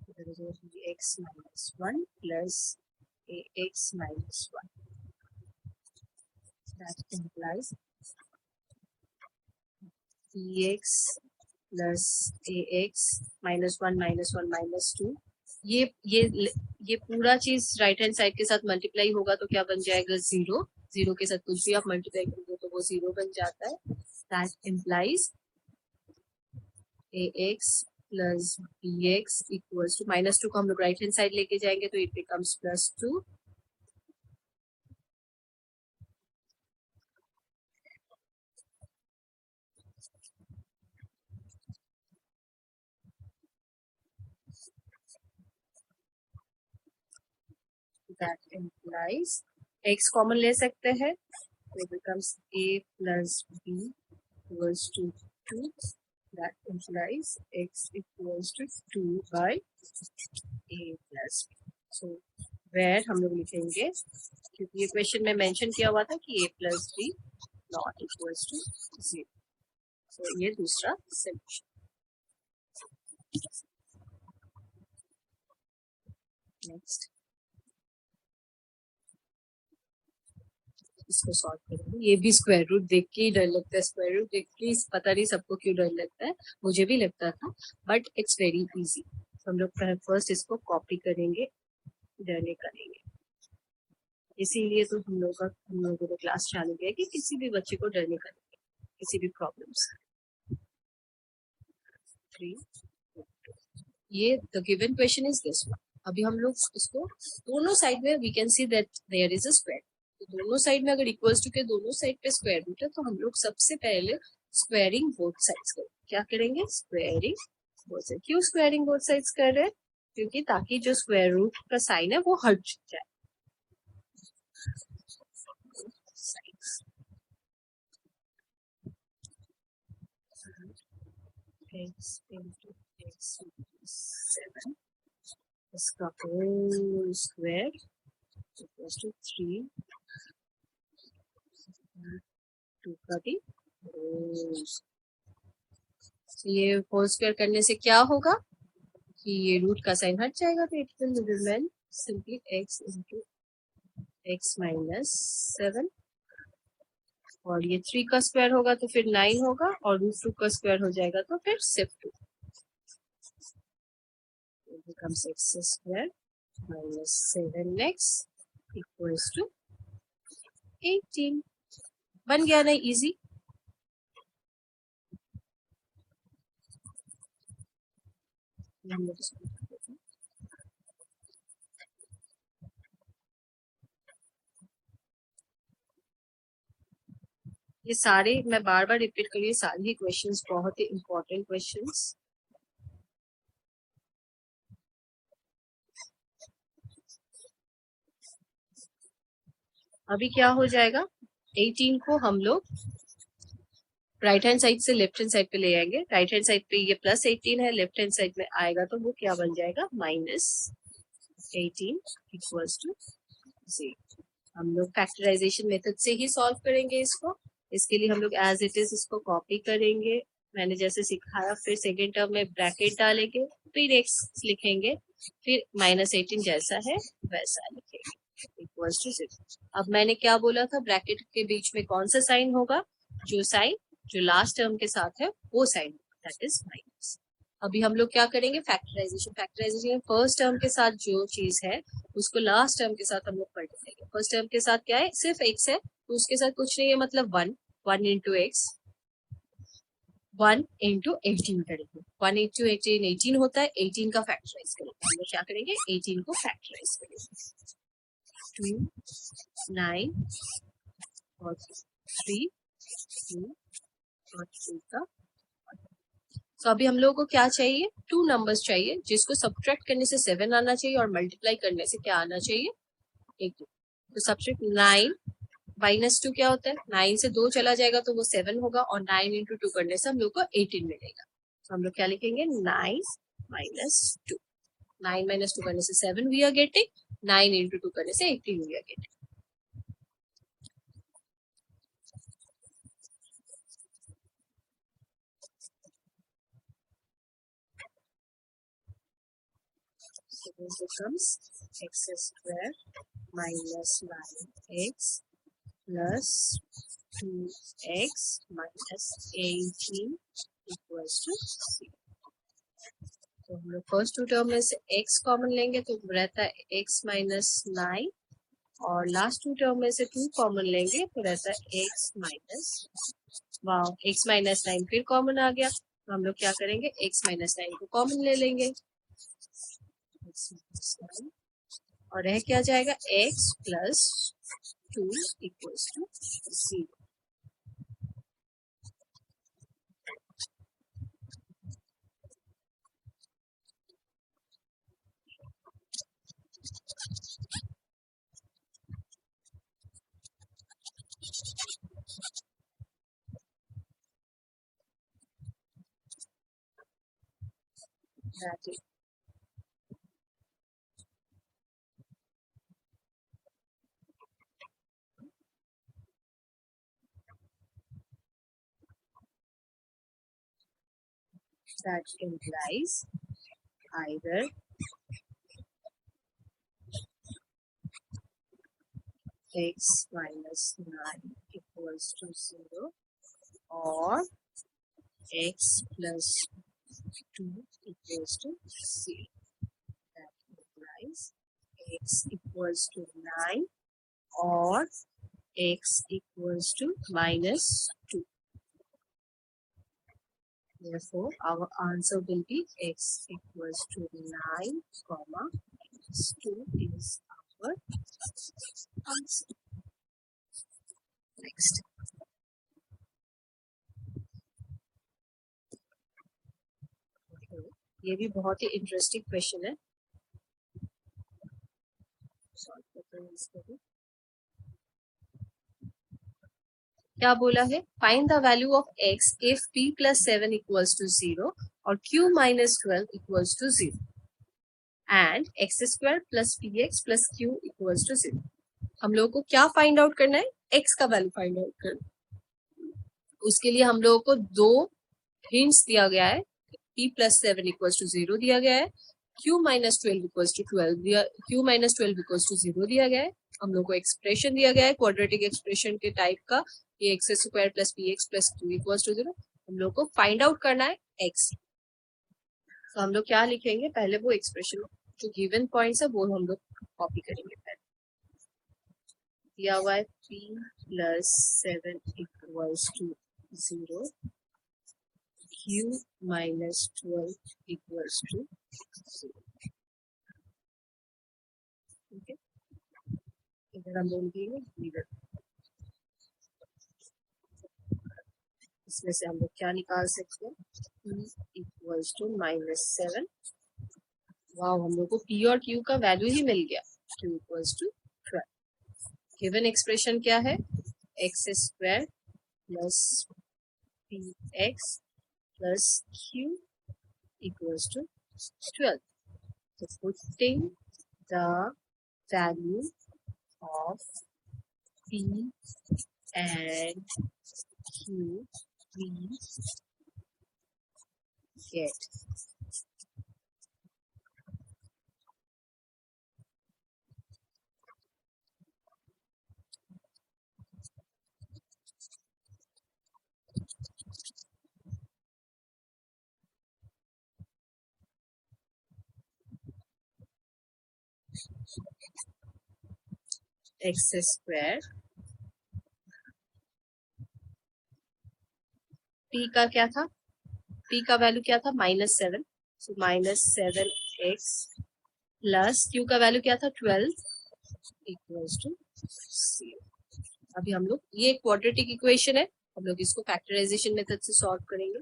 b x minus one plus a x minus one. That implies bx plus ax minus one minus two. ये पूरा चीज right hand side के साथ multiply होगा तो क्या बन जाएगा, 0। 0 के साथ कुछ भी आप मल्टीप्लाई करोगे तो वो 0 बन जाता है। That implies ax plus bx equals to minus two को हम लोग राइट हैंड साइड लेके जाएंगे तो it becomes plus 2। That implies x common ले सकते हैं तो it becomes a plus b equals to 2. That implies x equals to 2 by a plus b. So where हम लोग लिखेंगे, क्योंकि ये क्वेश्चन में मेंशन किया हुआ था कि a plus b not equals to 0. So ये दूसरा सॉल्यूशन। नेक्स्ट इसको सॉल्व करेंगे। ये भी स्क्वायर रूट देख के ही डर लगता है, स्क्वायर रूट देख के पता नहीं सबको क्यों डर लगता है, मुझे भी लगता था, बट इट्स वेरी इजी। हम लोग फर्स्ट इसको कॉपी करेंगे, डरने करेंगे, इसीलिए तो हम लोगों को क्लास चालू किया कि किसी भी बच्चे को डरने करेंगे किसी भी प्रॉब्लम से। 3 ये the given question is this one. अभी हम लोग इसको दोनों साइड में we can see that there is a square, दोनों साइड में अगर इक्वल्स टू के दोनों साइड पे स्क्वायर रूट है तो हम लोग सबसे पहले स्क्वायरिंग बोथ साइड्स करेंगे। क्या करेंगे, स्क्वायरिंग बोथ साइड। क्यों स्क्वायरिंग बोथ साइड्स कर रहे हैं, क्योंकि ताकि जो स्क्वायर रूट का साइन है वो हट जाए। x into x 7 इसका होल स्क्वायर इक्वल्स टू 3 2 का भी होल। ये होल स्क्वायर करने से क्या होगा, कि ये रूट का साइन हट जाएगा, तो it will remain simply x into x minus 7, और ये 3 का स्क्वायर होगा तो फिर 9 होगा, और रूट 2 का स्क्वायर हो जाएगा तो फिर सिर्फ 2, becomes x square minus 7x equals to 18. बन गया ना इजी। ये सारे मैं बार बार रिपीट कर रही हूँ, सारे ही क्वेश्चंस बहुत ही इंपॉर्टेंट क्वेश्चंस। अभी क्या हो जाएगा, 18 को हम लोग राइट हैंड साइड से लेफ्ट हैंड साइड पे ले आएंगे। राइट हैंड साइड पे ये प्लस 18 है, लेफ्ट हैंड साइड में आएगा तो वो क्या बन जाएगा, माइनस 18 इक्वल्स टू 0। हम लोग फैक्टराइजेशन मेथड से ही सॉल्व करेंगे इसको। इसके लिए हम लोग एज इट इज इसको कॉपी करेंगे, मैंने जैसे सिखाया। फिर सेकेंड टर्म में ब्रैकेट डालेंगे, फिर एक्स लिखेंगे, फिर माइनस 18 जैसा है वैसा लिखेंगे इक्वल्स टू 0। अब मैंने क्या बोला था, ब्रैकेट के बीच में कौन सा साइन होगा, जो साइन जो लास्ट टर्म के साथ है वो साइन, दैट इज माइनस। अभी हम लोग क्या करेंगे, फैक्टराइजेशन। फैक्टराइजेशन फर्स्ट टर्म के साथ जो चीज है उसको लास्ट टर्म के साथ हम लोग पलट देंगे। फर्स्ट टर्म के साथ क्या है, सिर्फ एक्स है तो उसके साथ कुछ नहीं है, मतलब 1 इंटू एक्स, 1 इंटू 18 करेंगे। 1 इंटू 18 18 होता है, 18 का फैक्टराइज करेंगे। हम लोग क्या करेंगे, 18 को फैक्टराइज करेंगे। 2 9 और 3 2 और 3 का। तो अभी हम लोगों को क्या चाहिए, 2 नंबर्स चाहिए जिसको सब्ट्रैक्ट करने से 7 आना चाहिए और मल्टीप्लाई करने से क्या आना चाहिए, 1। तो सब्ट्रैक्ट 9 माइनस 2 क्या होता है, 9 से 2 चला जाएगा तो वो 7 होगा, और 9 इंटू 2 करने से हम लोग को 18 मिलेगा। तो हम लोग क्या लिखेंगे, 9 माइनस 2। 9 माइनस 2 करने से 7 वी आर गेटिंग, 9 इंटू 2 करने से 18 we are getting. So this becomes x square minus 9x plus 2x minus 18 equals to 0. तो हम लोग फर्स्ट 2 टर्म में से x कॉमन लेंगे तो रहता है x माइनस 9, और लास्ट 2 टर्म में से 2 कॉमन लेंगे तो रहता है x minus, wow, x minus 9 फिर कॉमन आ गया। तो हम लोग क्या करेंगे, x माइनस 9 को कॉमन ले लेंगे, और रह क्या जाएगा, x plus 2 equals to 0। That implies either x minus 9 equals to 0 or x plus 2 equals to 0. That implies x equals to 9 or x equals to minus 2. Therefore, our answer will be x equals to 9, minus 2 is our answer. Next. Okay. ये भी बहुत ही interesting question है, solve करते हैं इसको भी। क्या बोला है, find the value of x if p plus 7 equals to 0 और q minus 12 equals to 0 and x square plus px plus q equals to 0। हम लोगों को क्या फाइंड आउट करना है, x का वैल्यू फाइंड आउट करना है। उसके लिए हम लोगों को 2 हिंट्स दिया गया है, p plus 7 equals to 0 दिया गया है, q माइनस 12 इक्वल्स टू 12 दिया, q माइनस 12 इक्वल्स टू 0 दिया गया है। हम लोग को एक्सप्रेशन दिया गया है क्वाड्रेटिक एक्सप्रेशन के टाइप का, ये x square plus p x plus 2 equals to 0। हम लोग को फाइंड आउट करना है x। तो हम लोग क्या लिखेंगे, पहले वो एक्सप्रेशन जो गिवन पॉइंट्स है वो हम लोग कॉपी करेंगे। पहले दिया हुआ है p plus 7 equals to 0, q minus 12 equals to 0। ठीक है, इधर हम लोग लिखेंगे इधर, इसमें से हम लोग क्या निकाल सकते हैं, p इक्वल्स टू माइनस 7। वाह, हम लोग को p और q का वैल्यू ही मिल गया, q equals to 12। Given expression क्या है, x square plus p x plus q equals to 12. So putting the value of p and q, we get x square, p का क्या था, p का वैल्यू क्या था -7, सो -7x प्लस q का value क्या था 12 इक्वल्स टू 0। अभी हम लोग, ये क्वाड्रेटिक इक्वेशन है, हम लोग इसको फैक्टराइजेशन मेथड से सॉल्व करेंगे।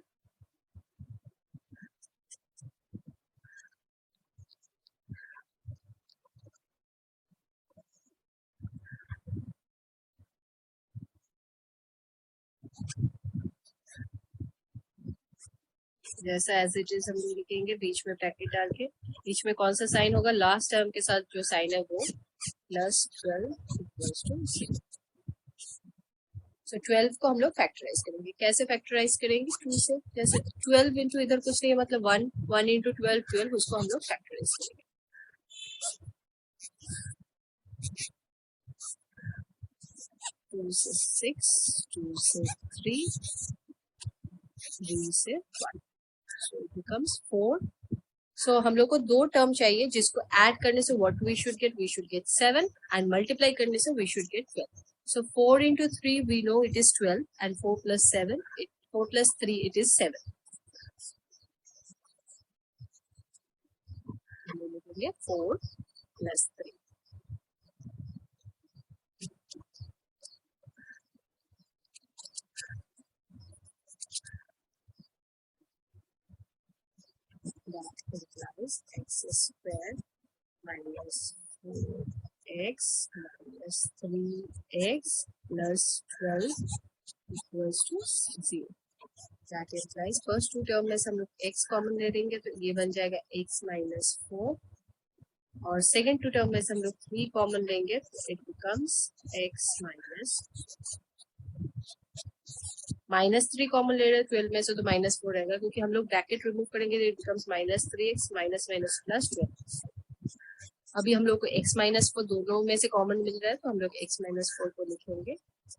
जैसा एज इट इज हम लोग लिखेंगे, बीच में ब्रैकेट डाल के, बीच में कौन सा साइन होगा, लास्ट टर्म के साथ जो साइन है वो प्लस 12 इक्वल्स टू 0। सो 12 को हम लोग फैक्टराइज करेंगे। कैसे फैक्टराइज करेंगे, 2 से, जैसे 12 इंटू इधर कुछ नहीं है, मतलब 1 इंटू 12 12, उसको हम लोग फैक्टराइज करेंगे। 2 से 6, 2 से 3, 3 से 1, सो इट बिकम्स 4। सो हम लोग को दो टर्म चाहिए जिसको ऐड करने से what we should get 7, and multiply करने से we should get 12। So 4 into 3 we know it is 12, and 4 plus 4 plus 3 it is 7। 4 plus 3, that implies x square minus 4x minus 3x plus 12 equals to 0। That implies first two term में से हम लोग x common ले लेंगे तो ये बन जाएगा x minus 4, और सेकेंड टू टर्म में से हम लोग 3 कॉमन लेंगे तो इट बिकम्स x -3 कॉमन ले रहे हैं 12 में से तो -4 रहेगा, क्योंकि हम लोग ब्रैकेट रिमूव करेंगे तो it becomes -3x minus minus plus 12। अभी हम लोग को x -4 दोनों में से कॉमन मिल रहा है तो हम लोग x -4 को लिखेंगे,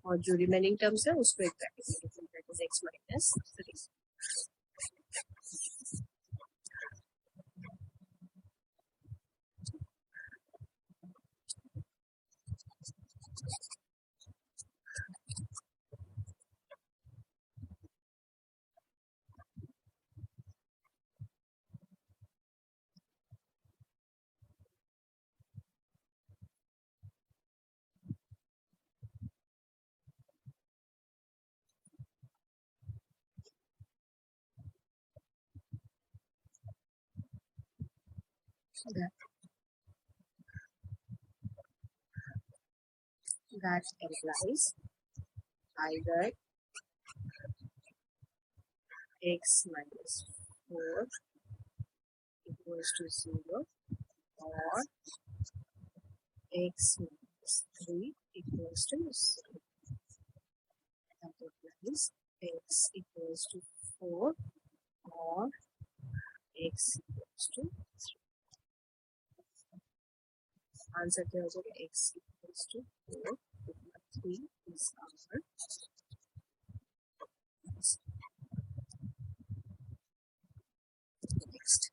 और जो रिमेनिंग टर्म्स है उसको एक ब्रैकेट में लिखेंगे, x -3। That implies either x minus 4 equals to 0, or x minus 3 equals to 0. That implies x equals to 4 or x equals to 3. Answer क्या हो जाएगा, x equals to 4 3 is our next.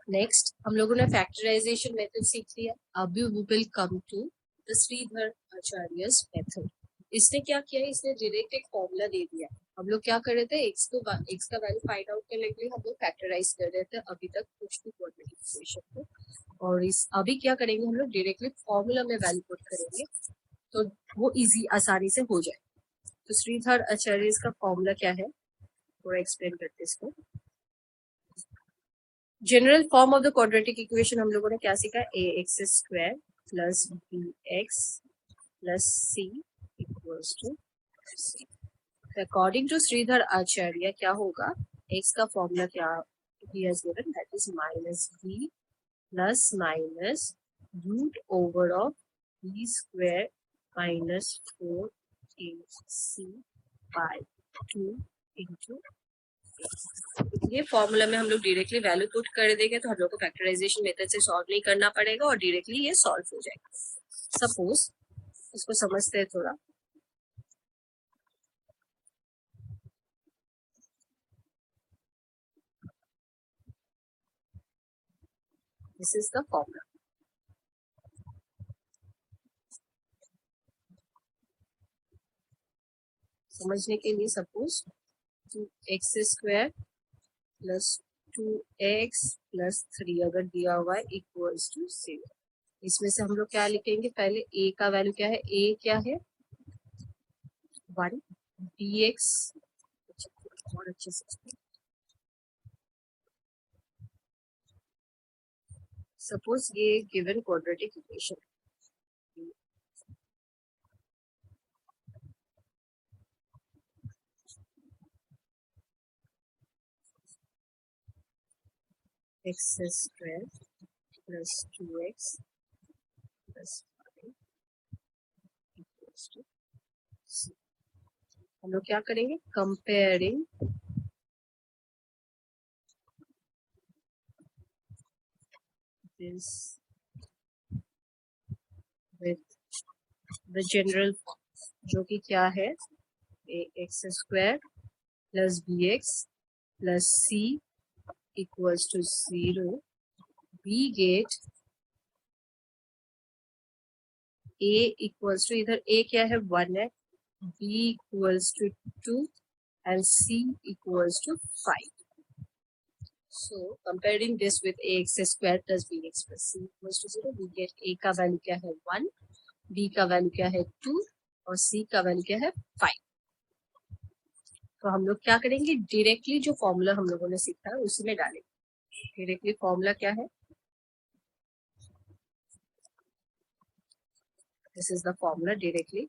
Next हम लोगों ने फैक्टराइजेशन method सीख लिया। अभी we will come to the Shridhar Acharya's method. इसने क्या किया, इसने डायरेक्ट एक फॉर्मूला दे दिया। हम लोग क्या कर रहे थे, x का वैल्यू फाइंड आउट करने के लिए हम लोग फैक्टराइज कर रहे थे अभी तक कुछ भी क्वाड्रेटिक इक्वेशन को, और इस अभी क्या करेंगे, हम लोग डायरेक्टली फॉर्मूला में वैल्यू पुट करेंगे तो वो इजी आसानी से हो जाए। तो श्रीधर आचार्य का फॉर्मूला क्या है, थोड़ा एक्सप्लेन करते इसको। General form of the quadratic equation हम लोगों ने क्या सीखा, ax square plus bx plus c equals to c। According to Shridhar Acharya क्या होगा, x का फॉर्मूला क्या he has given, that is minus b plus minus root over of b square minus 4ac by 2 into ये formula में हम लोग directly value put कर देंगे तो हम लोग को फैक्टराइजेशन मेथड से सॉल्व नहीं करना पड़ेगा और डायरेक्टली ये सॉल्व हो जाएगा। सपोज इसको समझते हैं थोड़ा। This is the formula. समझने के लिए suppose 2x square plus 2x plus 3 अगर दिया हुआ है इक्वल्स टू 0। इसमें से हम लोग क्या लिखेंगे, पहले a का वैल्यू क्या है, a क्या है 1, dx और अच्छे से सपोज ये given quadratic equation x square plus 2x plus 5 equals to c। हम लोग क्या करेंगे, comparing this with the general form जो कि क्या है, ax square plus bx plus c equals to 0। b get a equals to, इधर a क्या है 1 है, b equals to 2 and c equals to 5. So comparing this with ax square plus bx plus c equals to 0, we get a का value क्या है 1, b का value क्या है 2 और c का वैल्यू क्या है 5। तो हम लोग क्या करेंगे, डायरेक्टली जो फॉर्मूला हम लोगों ने सीखा है उसी में डालेंगे। डायरेक्टली फॉर्मूला क्या है, this is the formula directly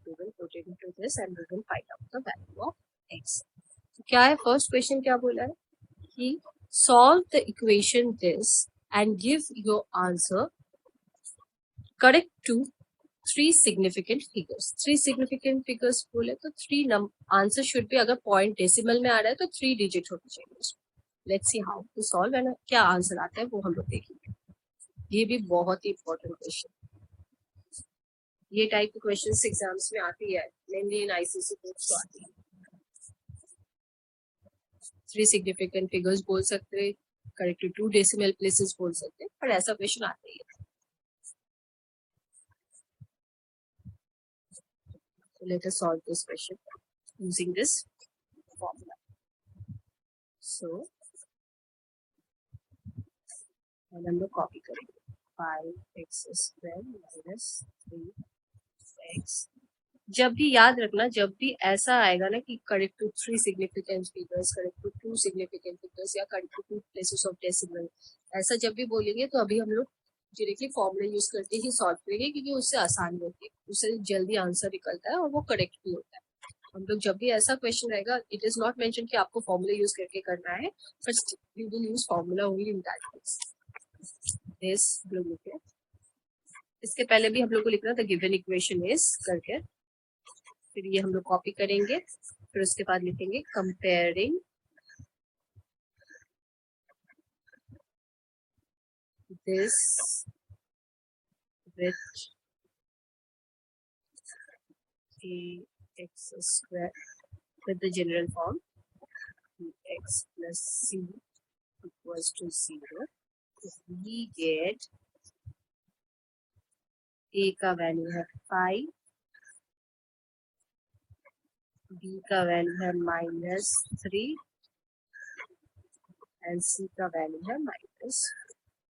we will put it into this and we will find out the value of x। तो क्या है, फर्स्ट क्वेश्चन क्या बोला है कि solve the equation this and give your answer correct to 3 significant figures। 3 significant figures बोले तो 3 answer should भी, अगर पॉइंट डेसिमल में आ रहा है तो 3 डिजिट होनी चाहिए। Let's see how to solve and क्या आंसर आता है वो हम लोग देखेंगे। ये भी बहुत ही इंपॉर्टेंट क्वेश्चन, ये टाइप के क्वेश्चंस एग्जाम्स में आती है, मेनली इन आईसीएसई बोर्ड्स को आती है। 3 सिग्निफिकेंट फिगर्स बोल सकते हैं, करेक्ट टू 2 डेसिमल प्लेसेस बोल सकते हैं, पर ऐसा क्वेश्चन आता ही है। So let us solve this question using this formula. So हम लोग कॉपी करेंगे 5x स्क्वायर माइनस 3x। जब भी याद रखना, जब भी ऐसा आएगा ना कि correct to 3 significant figures, correct to 2 significant figures या correct to 2 places of decimal, ऐसा जब भी बोलेंगे तो अभी हम लोग डायरेक्टली फॉर्मूला यूज करके ही सॉल्व करेंगे क्योंकि उससे आसान होती है, उससे जल्दी आंसर निकलता है और वो करेक्ट भी होता है। हम लोग जब भी ऐसा क्वेश्चन रहेगा, इट इज नॉट मेंशन कि आपको फॉर्मूला यूज करके करना है, first we will use formula only in that case. This लोग लिखे, इसके पहले भी हम लोग को लिखना था गिवन इक्वेशन इज करके, फिर ये हम लोग कॉपी करेंगे, फिर उसके बाद लिखेंगे comparing this with ax square with the general form x plus c equals to 0. We get a का वैल्यू है 5, b का वैल्यू है -3 एंड c का वैल्यू है माइनस।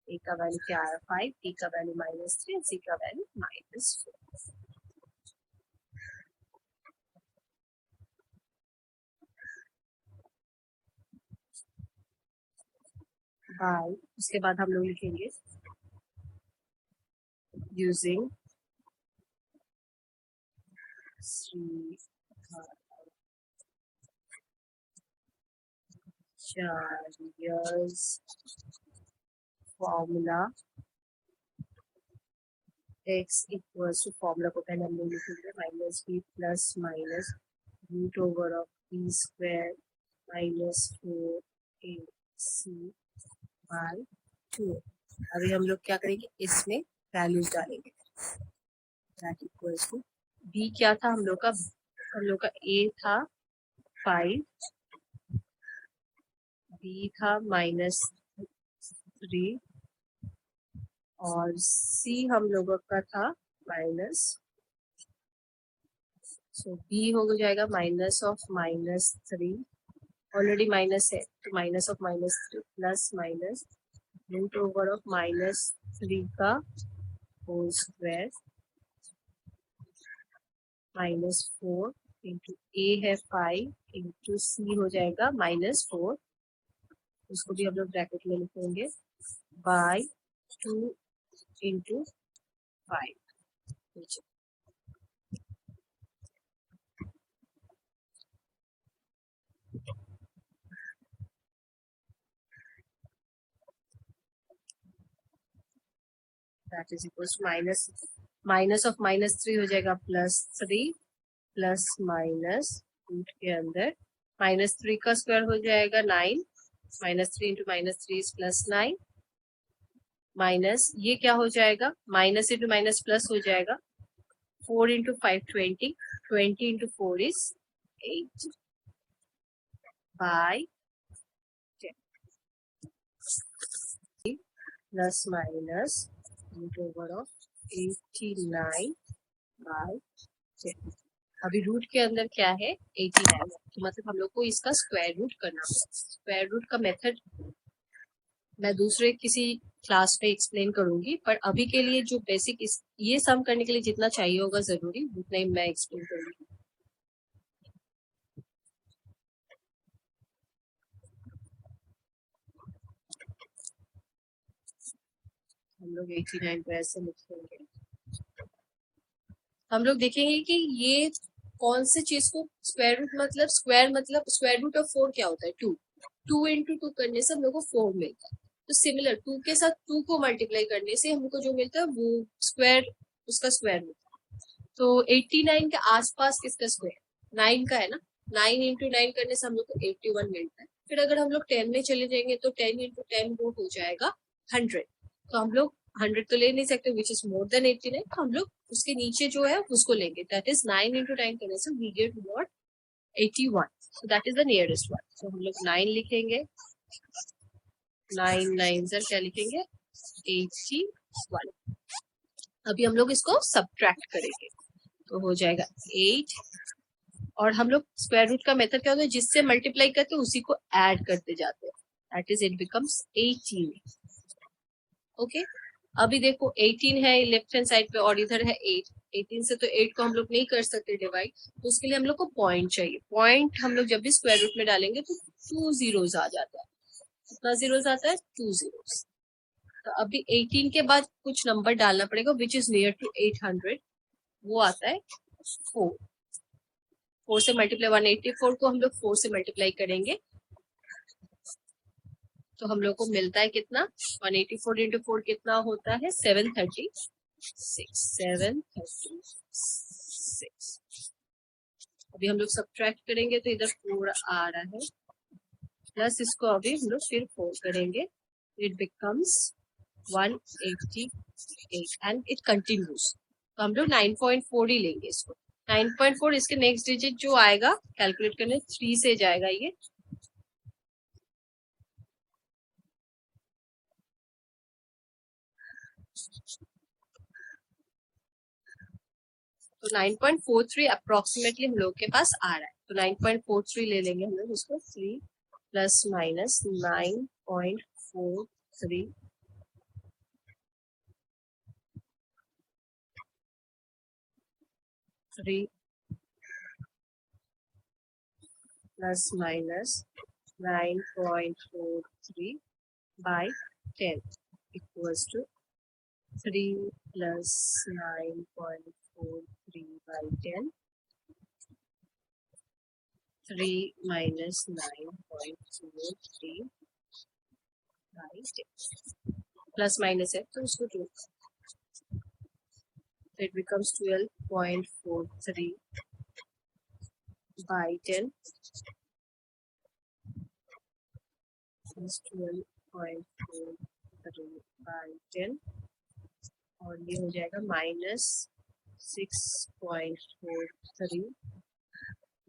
a का वैल्यू क्या है 5, b का वैल्यू -3 c का वैल्यू -4। बाय उसके बाद हम लोग लिखेंगे using Sri formula x equals to formula को पहले हम लोग लिखेंगे -b plus minus root over of b square -4ac by 2। अभी हम लोग क्या करेंगे, इसमें वैल्यूज डालेंगे। दैट इक्वल्स टू b क्या था हम लोग का a था 5, b था -3 और c हम लोगों का था माइनस, सो b हो जाएगा -3, ऑलरेडी माइनस है तो -3 plus minus root over of -3 का होल स्क्वायर -4 इंटू a है 5 इंटू c हो जाएगा -4, उसको भी हम लोग ब्रैकेट में लिखेंगे by 2 into 5। That is equals to minus of -3 हो जाएगा +3 प्लस माइनस रूट के अंदर -3 का स्क्वायर हो जाएगा 9, -3 इंटू -3 इज +9 माइनस ये क्या हो जाएगा माइनस इंटू माइनस प्लस हो जाएगा 4 into 5 20 into 4 is 8 by 10 plus minus root over of 89 by 10। अभी रूट के अंदर क्या है 89, तो मतलब हम लोग को इसका स्क्वायर रूट करना होगा। स्क्वायर रूट का मेथड मैं दूसरे किसी क्लास में एक्सप्लेन करूंगी, पर अभी के लिए जो बेसिक ये सम करने के लिए जितना चाहिए होगा जरूरी उतना ही मैं एक्सप्लेन करूंगी। हम लोग 89 को ऐसे लिखेंगे। हम लोग देखेंगे कि ये कौन से चीज को square root square root of 4 क्या होता है 2 इंटू 2 करने से हम लोग को 4 मिलता है। तो सिमिलर 2 के साथ 2 को मल्टीप्लाई करने से हमको जो मिलता है वो स्क्वायर उसका स्क्वायर मिलता है। तो 89 के आसपास किसका स्क्वायर 9 का है ना, 9 इंटू 9 करने से हम लोग को 81 मिलता है। फिर अगर हम लोग 10 में चले जाएंगे तो 10 इंटू 10 वो हो जाएगा 100। तो हम लोग 100 तो ले नहीं सकते विच इज मोर देन 89, तो हम लोग उसके नीचे जो है उसको लेंगे। दैट इज 9 इंटू 9 करने से we get what 81, so that is the nearest one. तो हम लोग 9 लिखेंगे, 9 9 सर क्या लिखेंगे 81। अभी हम लोग इसको सब्ट्रैक्ट करेंगे तो हो जाएगा 8, और हम लोग स्क्वायर रूट का मेथड क्या होता है जिससे मल्टीप्लाई करते हैं उसी को ऐड करते जाते हैं। That is it becomes 18। Okay अभी देखो 18 है लेफ्ट हैंड साइड पे और इधर है 8। 18 से तो 8 को हम लोग नहीं कर सकते डिवाइड, तो उसके लिए हम लोग को पॉइंट चाहिए। पॉइंट हम लोग जब भी स्क्वायर रूट में डालेंगे तो 2 zeros आ जाता है। कितना zeros आता है 2 zeros। तो अभी 18 के बाद कुछ नंबर डालना पड़ेगा विच इज नियर टू 800, वो आता है 4। 4 से मल्टीप्लाई 184 को हम लोग 4 से मल्टीप्लाई करेंगे तो हम लोग को मिलता है कितना 184 इंटू 4 कितना होता है 736। 736। अभी हम लोग सब्ट्रैक्ट करेंगे तो इधर 4 आ रहा है प्लस इसको अभी हम लोग फिर 4 करेंगे, it becomes 188 and it continues. तो हम लोग 9.4 ही लेंगे इसको। 9.4 इसके नेक्स्ट डिजिट जो आएगा कैलकुलेट करने 3 से जाएगा ये, तो 9.43 अप्रोक्सीमेटली हम लोग के पास आ रहा है। तो 9.43 ले लेंगे हम लोग इसको। 3 plus minus 9.43 3 plus minus 9.43 by 10 equals to 3 plus 9.43 by 10, 3 minus 9.43 by 10. Plus minus है तो उसको 2, so it becomes 12.43 by 10 is 12.43 by 10 और ये हो जाएगा minus 6.43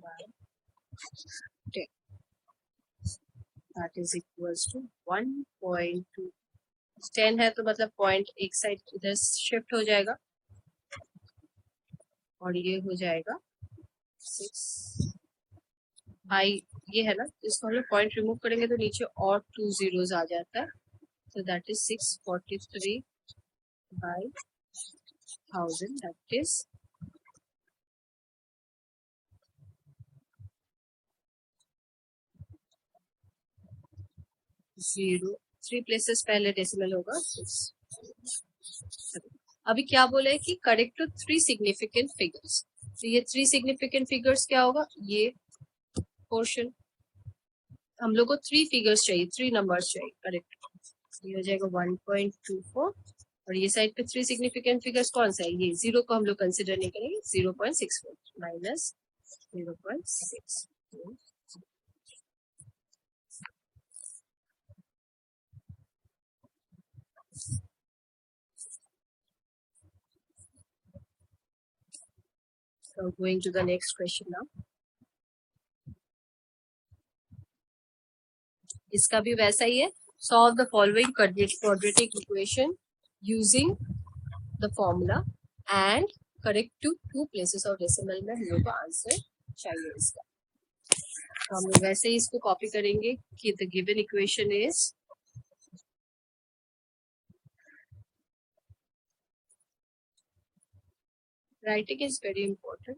by 10, that is equals to 1.2. 10 है तो मतलब पॉइंट एक साइड इधर शिफ्ट हो जाएगा और ये हो जाएगा 6 बाई, ये है ना, इसको हम लोग पॉइंट रिमूव करेंगे तो नीचे और 2 zeros आ जाता है, so that is 643 by 1000, that is 0, 3 places पहले डेसिमल होगा 6। अभी क्या बोला है कि करेक्ट टू 3 सिग्निफिकेंट फिगर्स, तो ये 3 सिग्निफिकेंट फिगर्स क्या होगा, ये पोर्शन हम लोग को 3 फिगर्स चाहिए, 3 नंबर्स चाहिए करेक्ट। ये हो जाएगा 1.24 और ये साइड पे 3 सिग्निफिकेंट फिगर्स कौन सा है, ये 0 को हम लोग कंसिडर नहीं करेंगे, 0.64 minus 0.6। So going to the next question now. इसका भी वैसा ही है, solve the following quadratic equation using the formula and correct to 2 places of decimal में हम लोग को आंसर चाहिए इसका। तो हम लोग वैसे ही इसको कॉपी करेंगे कि the given equation is writing is very important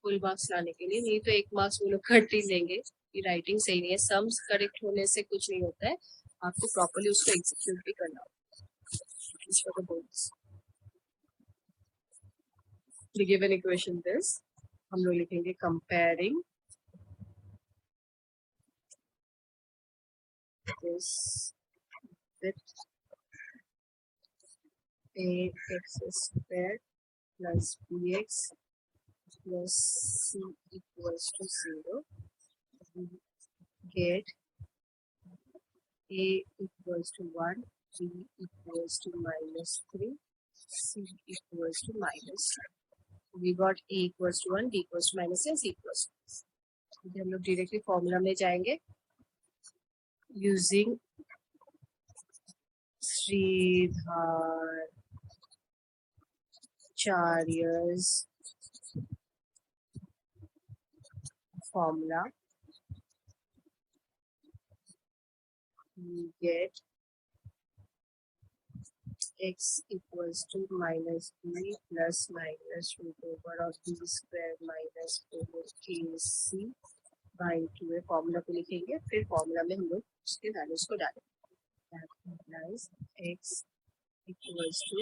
full marks लाने के लिए, नहीं तो 1 मार्क्स वो लोग कट ही लेंगे कि राइटिंग सही नहीं है। सम्स करेक्ट होने से कुछ नहीं होता है, आपको प्रॉपर्ली उसको एग्जीक्यूट भी करना होगा। The given equation this, हम लोग लिखेंगे comparing this with ax squared plus bx plus c equals to 0. We get a equals to 1, b equals to -3, c equals to -1. We got a equals to 1, b equals to -1, c equals to 1. हम लोग directly formula में जाएंगे using Sridharacharya's formula. We get x equals to minus b plus minus root over of b square minus 4kc by 2 है। Formula को लिखेंगे, फिर formula में हम लोग उसके वैल्यूज को डालेंगे। x equals to,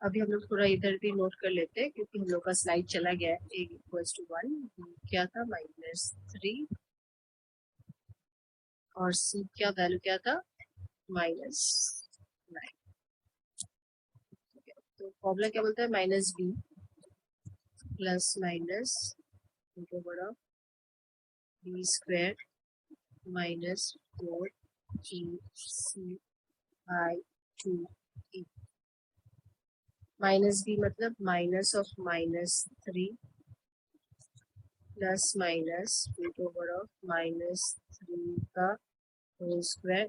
अभी हम लोग थोड़ा इधर भी नोट कर लेते हैं क्योंकि हम लोग का स्लाइड चला गया है। a equals to 1, क्या था -3 और c क्या वैल्यू क्या था -9। तो फॉर्मूला क्या बोलता है, minus b plus minus b square minus 4 AC by 2E. Minus b मतलब minus of -3 plus minus root over of -3 का whole square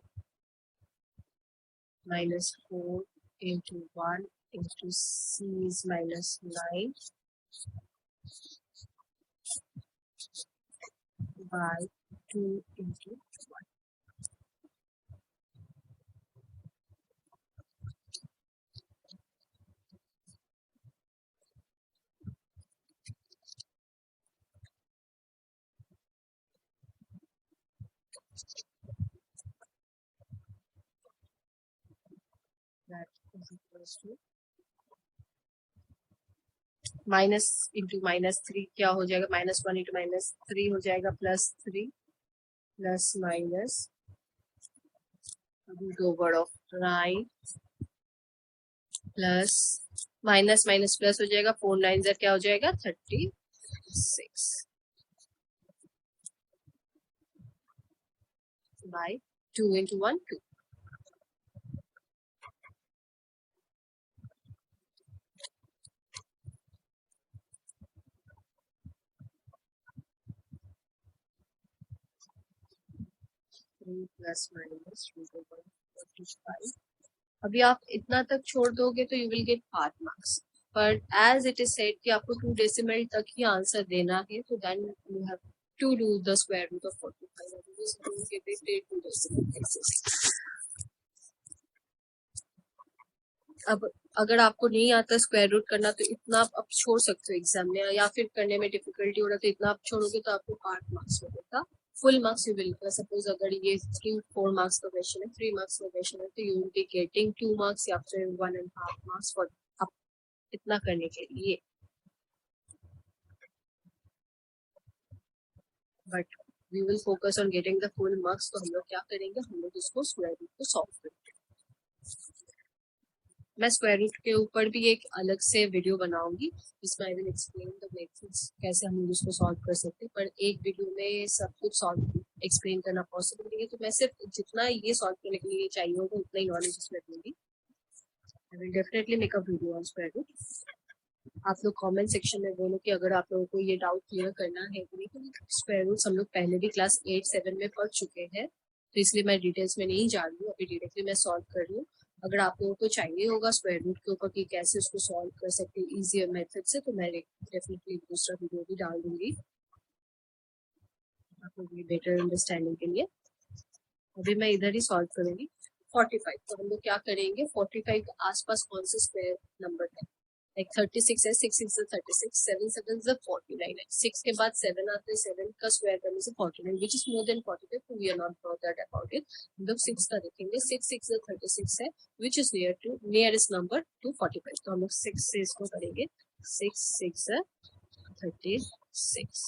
-4 into 1 into c is -9 by 2 into 1. That is equals to minus into -3 क्या हो जाएगा, -1 into -3 हो जाएगा +3 plus minus root over of 9 plus minus minus plus हो जाएगा, 4 9 क्या हो जाएगा 36 by 2 into 1 2. Plus minus root over 45. अभी आप इतना तक छोड़ दोगे तो you will get half marks, but as it is said कि आपको 2 डेसिमल तक ही आंसर देना है, तो then you have to do the square root of 45. अब अगर आपको नहीं आता स्क्वायर रूट करना तो इतना आप छोड़ सकते हो एग्जाम में, या फिर करने में डिफिकल्टी हो रहा तो इतना आप छोड़ोगे तो आपको 8 मार्क्स मिलेगा. Full marks you will, suppose अगर ये 3-4 मार्क्स का क्वेश्चन है, 3 मार्क्स का क्वेश्चन है, तो you will be getting 2 marks या फिर 1.5 मार्क्स फॉर आप इतना करने के लिए. But we will focus on getting the full marks. तो हम लोग क्या करेंगे, हम लोग इसको स्क्वायर रूट को सॉल्व करेंगे. मैं स्क्वायर रूट के ऊपर भी एक अलग से वीडियो बनाऊंगी जिसमें I will explain the methods कैसे हम लोग इसको सॉल्व कर सकते हैं, पर एक वीडियो में सब कुछ सॉल्व एक्सप्लेन करना पॉसिबल नहीं है, तो मैं सिर्फ जितना ये सॉल्व करने के लिए चाहिए होगा उतना ही नॉलेज इसमें दूंगी. I will definitely make a video on square root. आप लोग कमेंट सेक्शन में बोलो कि अगर आप लोगों को ये डाउट क्लियर करना है कि नहीं, तो स्क्वायर रूट्स हम लोग पहले भी क्लास 8-7 में पढ़ चुके हैं, तो इसलिए मैं डिटेल्स में नहीं जा रही हूँ, अभी डायरेक्टली मैं सॉल्व कर रही हूँ. अगर आप लोगों को चाहिए होगा स्क्वायर रूट के ऊपर कि कैसे उसको सॉल्व कर सकते हैं इजियर मेथड से, तो मैं डेफिनेटली दूसरा वीडियो भी डाल दूंगी आप लोगों की बेटर अंडरस्टैंडिंग के लिए. अभी मैं इधर ही सॉल्व करूंगी 45. तो हम लोग क्या करेंगे, 45 के आसपास कौन से स्क्वायर नंबर है, लाइक 36 है, 6 6 36, 7 7 49 है, 6 के बाद 7 आते हैं, 7 का स्क्वायर करने से 49 विच इज मोर देन 45, तो we are not bothered about it. हम लोग 6 का देखेंगे, 6 6 36 है which is nearest number to 45. तो हम लोग 6 से इसको करेंगे, 6 6 36.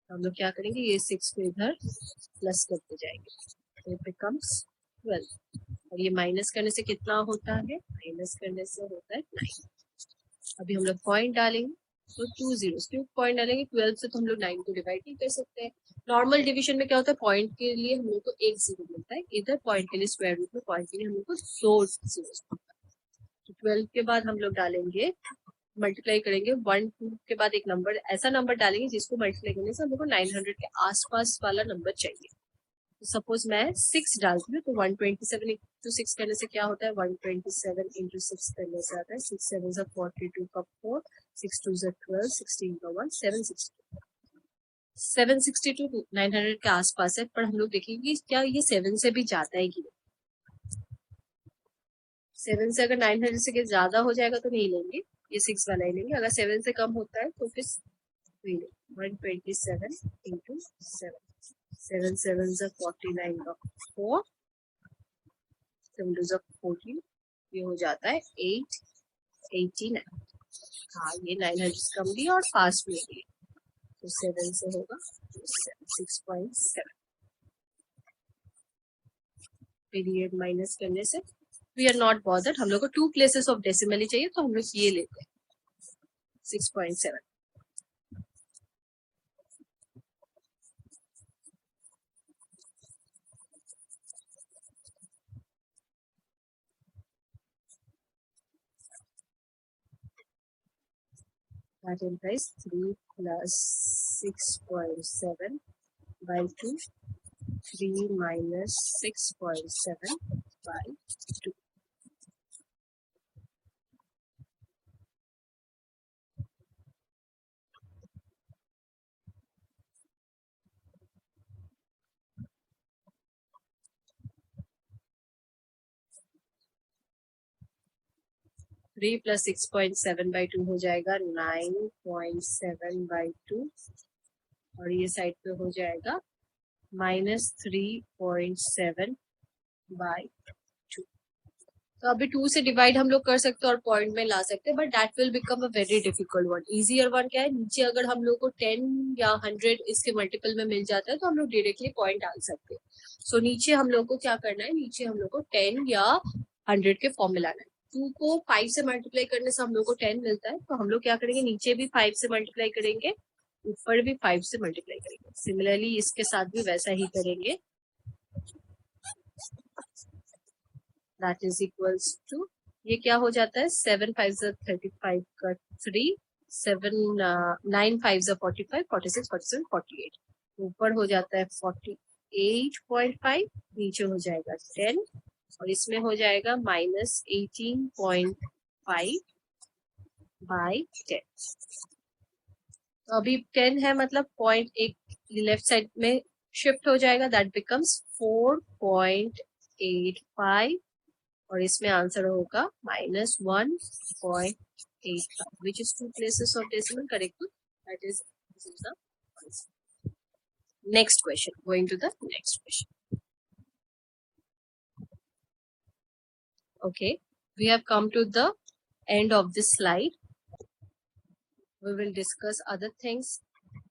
हम लोग क्या करेंगे, ये 6 को इधर प्लस करते जाएंगे, तो इट बिकम्स 12. और ये माइनस करने से कितना होता है, माइनस करने से होता है 9. अभी हम लोग पॉइंट डालेंगे तो 2 zeros, क्यों पॉइंट डालेंगे, 12 से तो हम लोग 9 को डिवाइड नहीं कर सकते हैं. नॉर्मल डिवीजन में क्या होता है, पॉइंट के लिए हम लोग को 1 जीरो मिलता है, इधर पॉइंट के लिए स्क्वायर रूट में पॉइंट के लिए हम लोग को 2 zeros मिलता है. तो 12 के बाद हम लोग डालेंगे, मल्टीप्लाई करेंगे 1 2 के बाद एक नंबर, ऐसा नंबर डालेंगे जिसको मल्टीप्लाई करने से हम लोग को 900 के आसपास वाला नंबर चाहिए. सपोज मैं 6 डालती हूँ तो 127 इंटू 6 करने से क्या होता है, 127 इंटू 6 करने से आता है 6 7 42 का 4, 6 2 12, 16 का 1, 762 900 के आसपास है. पर हम लोग देखेंगे क्या ये 7 से भी ज्यादा है कि 7 से अगर 900 से ज्यादा हो जाएगा तो नहीं लेंगे, ये 6 वाला ही लेंगे. अगर 7 से कम होता है तो फिर 127 इंटू 7, 7 7 49 का 4, 7 2 14, ये हो जाता है 889. हाँ ये 900 कम भी और पास भी है, तो 7 से होगा 6.7. पीरियड माइनस करने से वी आर नॉट बॉदर्ड, हम लोग को 2 प्लेसेस ऑफ डेसिमल ही चाहिए, तो हम लोग ये लेते हैं 6.7. That implies 3 plus 6.7 by 2, 3 minus 6.7 by 2. 3 plus 6.7 by 2 हो जाएगा 9.7 by 2 और ये साइड पे हो जाएगा -3.7 by 2. तो अभी 2 से डिवाइड हम लोग कर सकते हैं और पॉइंट में ला सकते हैं, but that will become a very difficult one. Easier one क्या है, नीचे अगर हम लोग को 10 या 100 इसके मल्टीपल में मिल जाता है तो हम लोग डायरेक्टली पॉइंट डाल सकते हैं. सो नीचे हम लोग को क्या करना है, नीचे हम लोग को 10 या 100 के फॉर्म में लाना है. 2 को 5 से मल्टीप्लाई करने से हम लोग को 10 मिलता है, तो हम लोग क्या करेंगे, नीचे भी 5 से मल्टीप्लाई करेंगे, ऊपर भी 5 से मल्टीप्लाई करेंगे. सिमिलरली इसके साथ भी वैसा ही करेंगे. दैट इज इक्वल्स टू, ये क्या हो जाता है, 7 5 35 का 3, 7 9 5 45, 46 47 48. ऊपर हो जाता है 48.5, नीचे हो जाएगा 10 और इसमें हो जाएगा -18.5 बाई 10. तो अभी 10 है मतलब पॉइंट एक लेफ्ट साइड में शिफ्ट हो जाएगा, दैट बिकम्स 4.85 और इसमें आंसर होगा -1.85, which is 2 places of decimal, correct? That is this is the answer. Next question, going to the next question. Okay, we have come to the end of this slide. We will discuss other things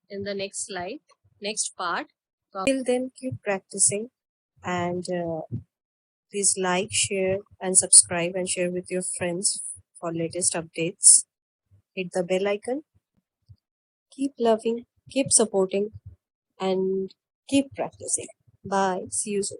in the next slide, next part. Till then, keep practicing and please like, share and subscribe and share with your friends for latest updates. Hit the bell icon. Keep loving, keep supporting and keep practicing. Bye. See you soon.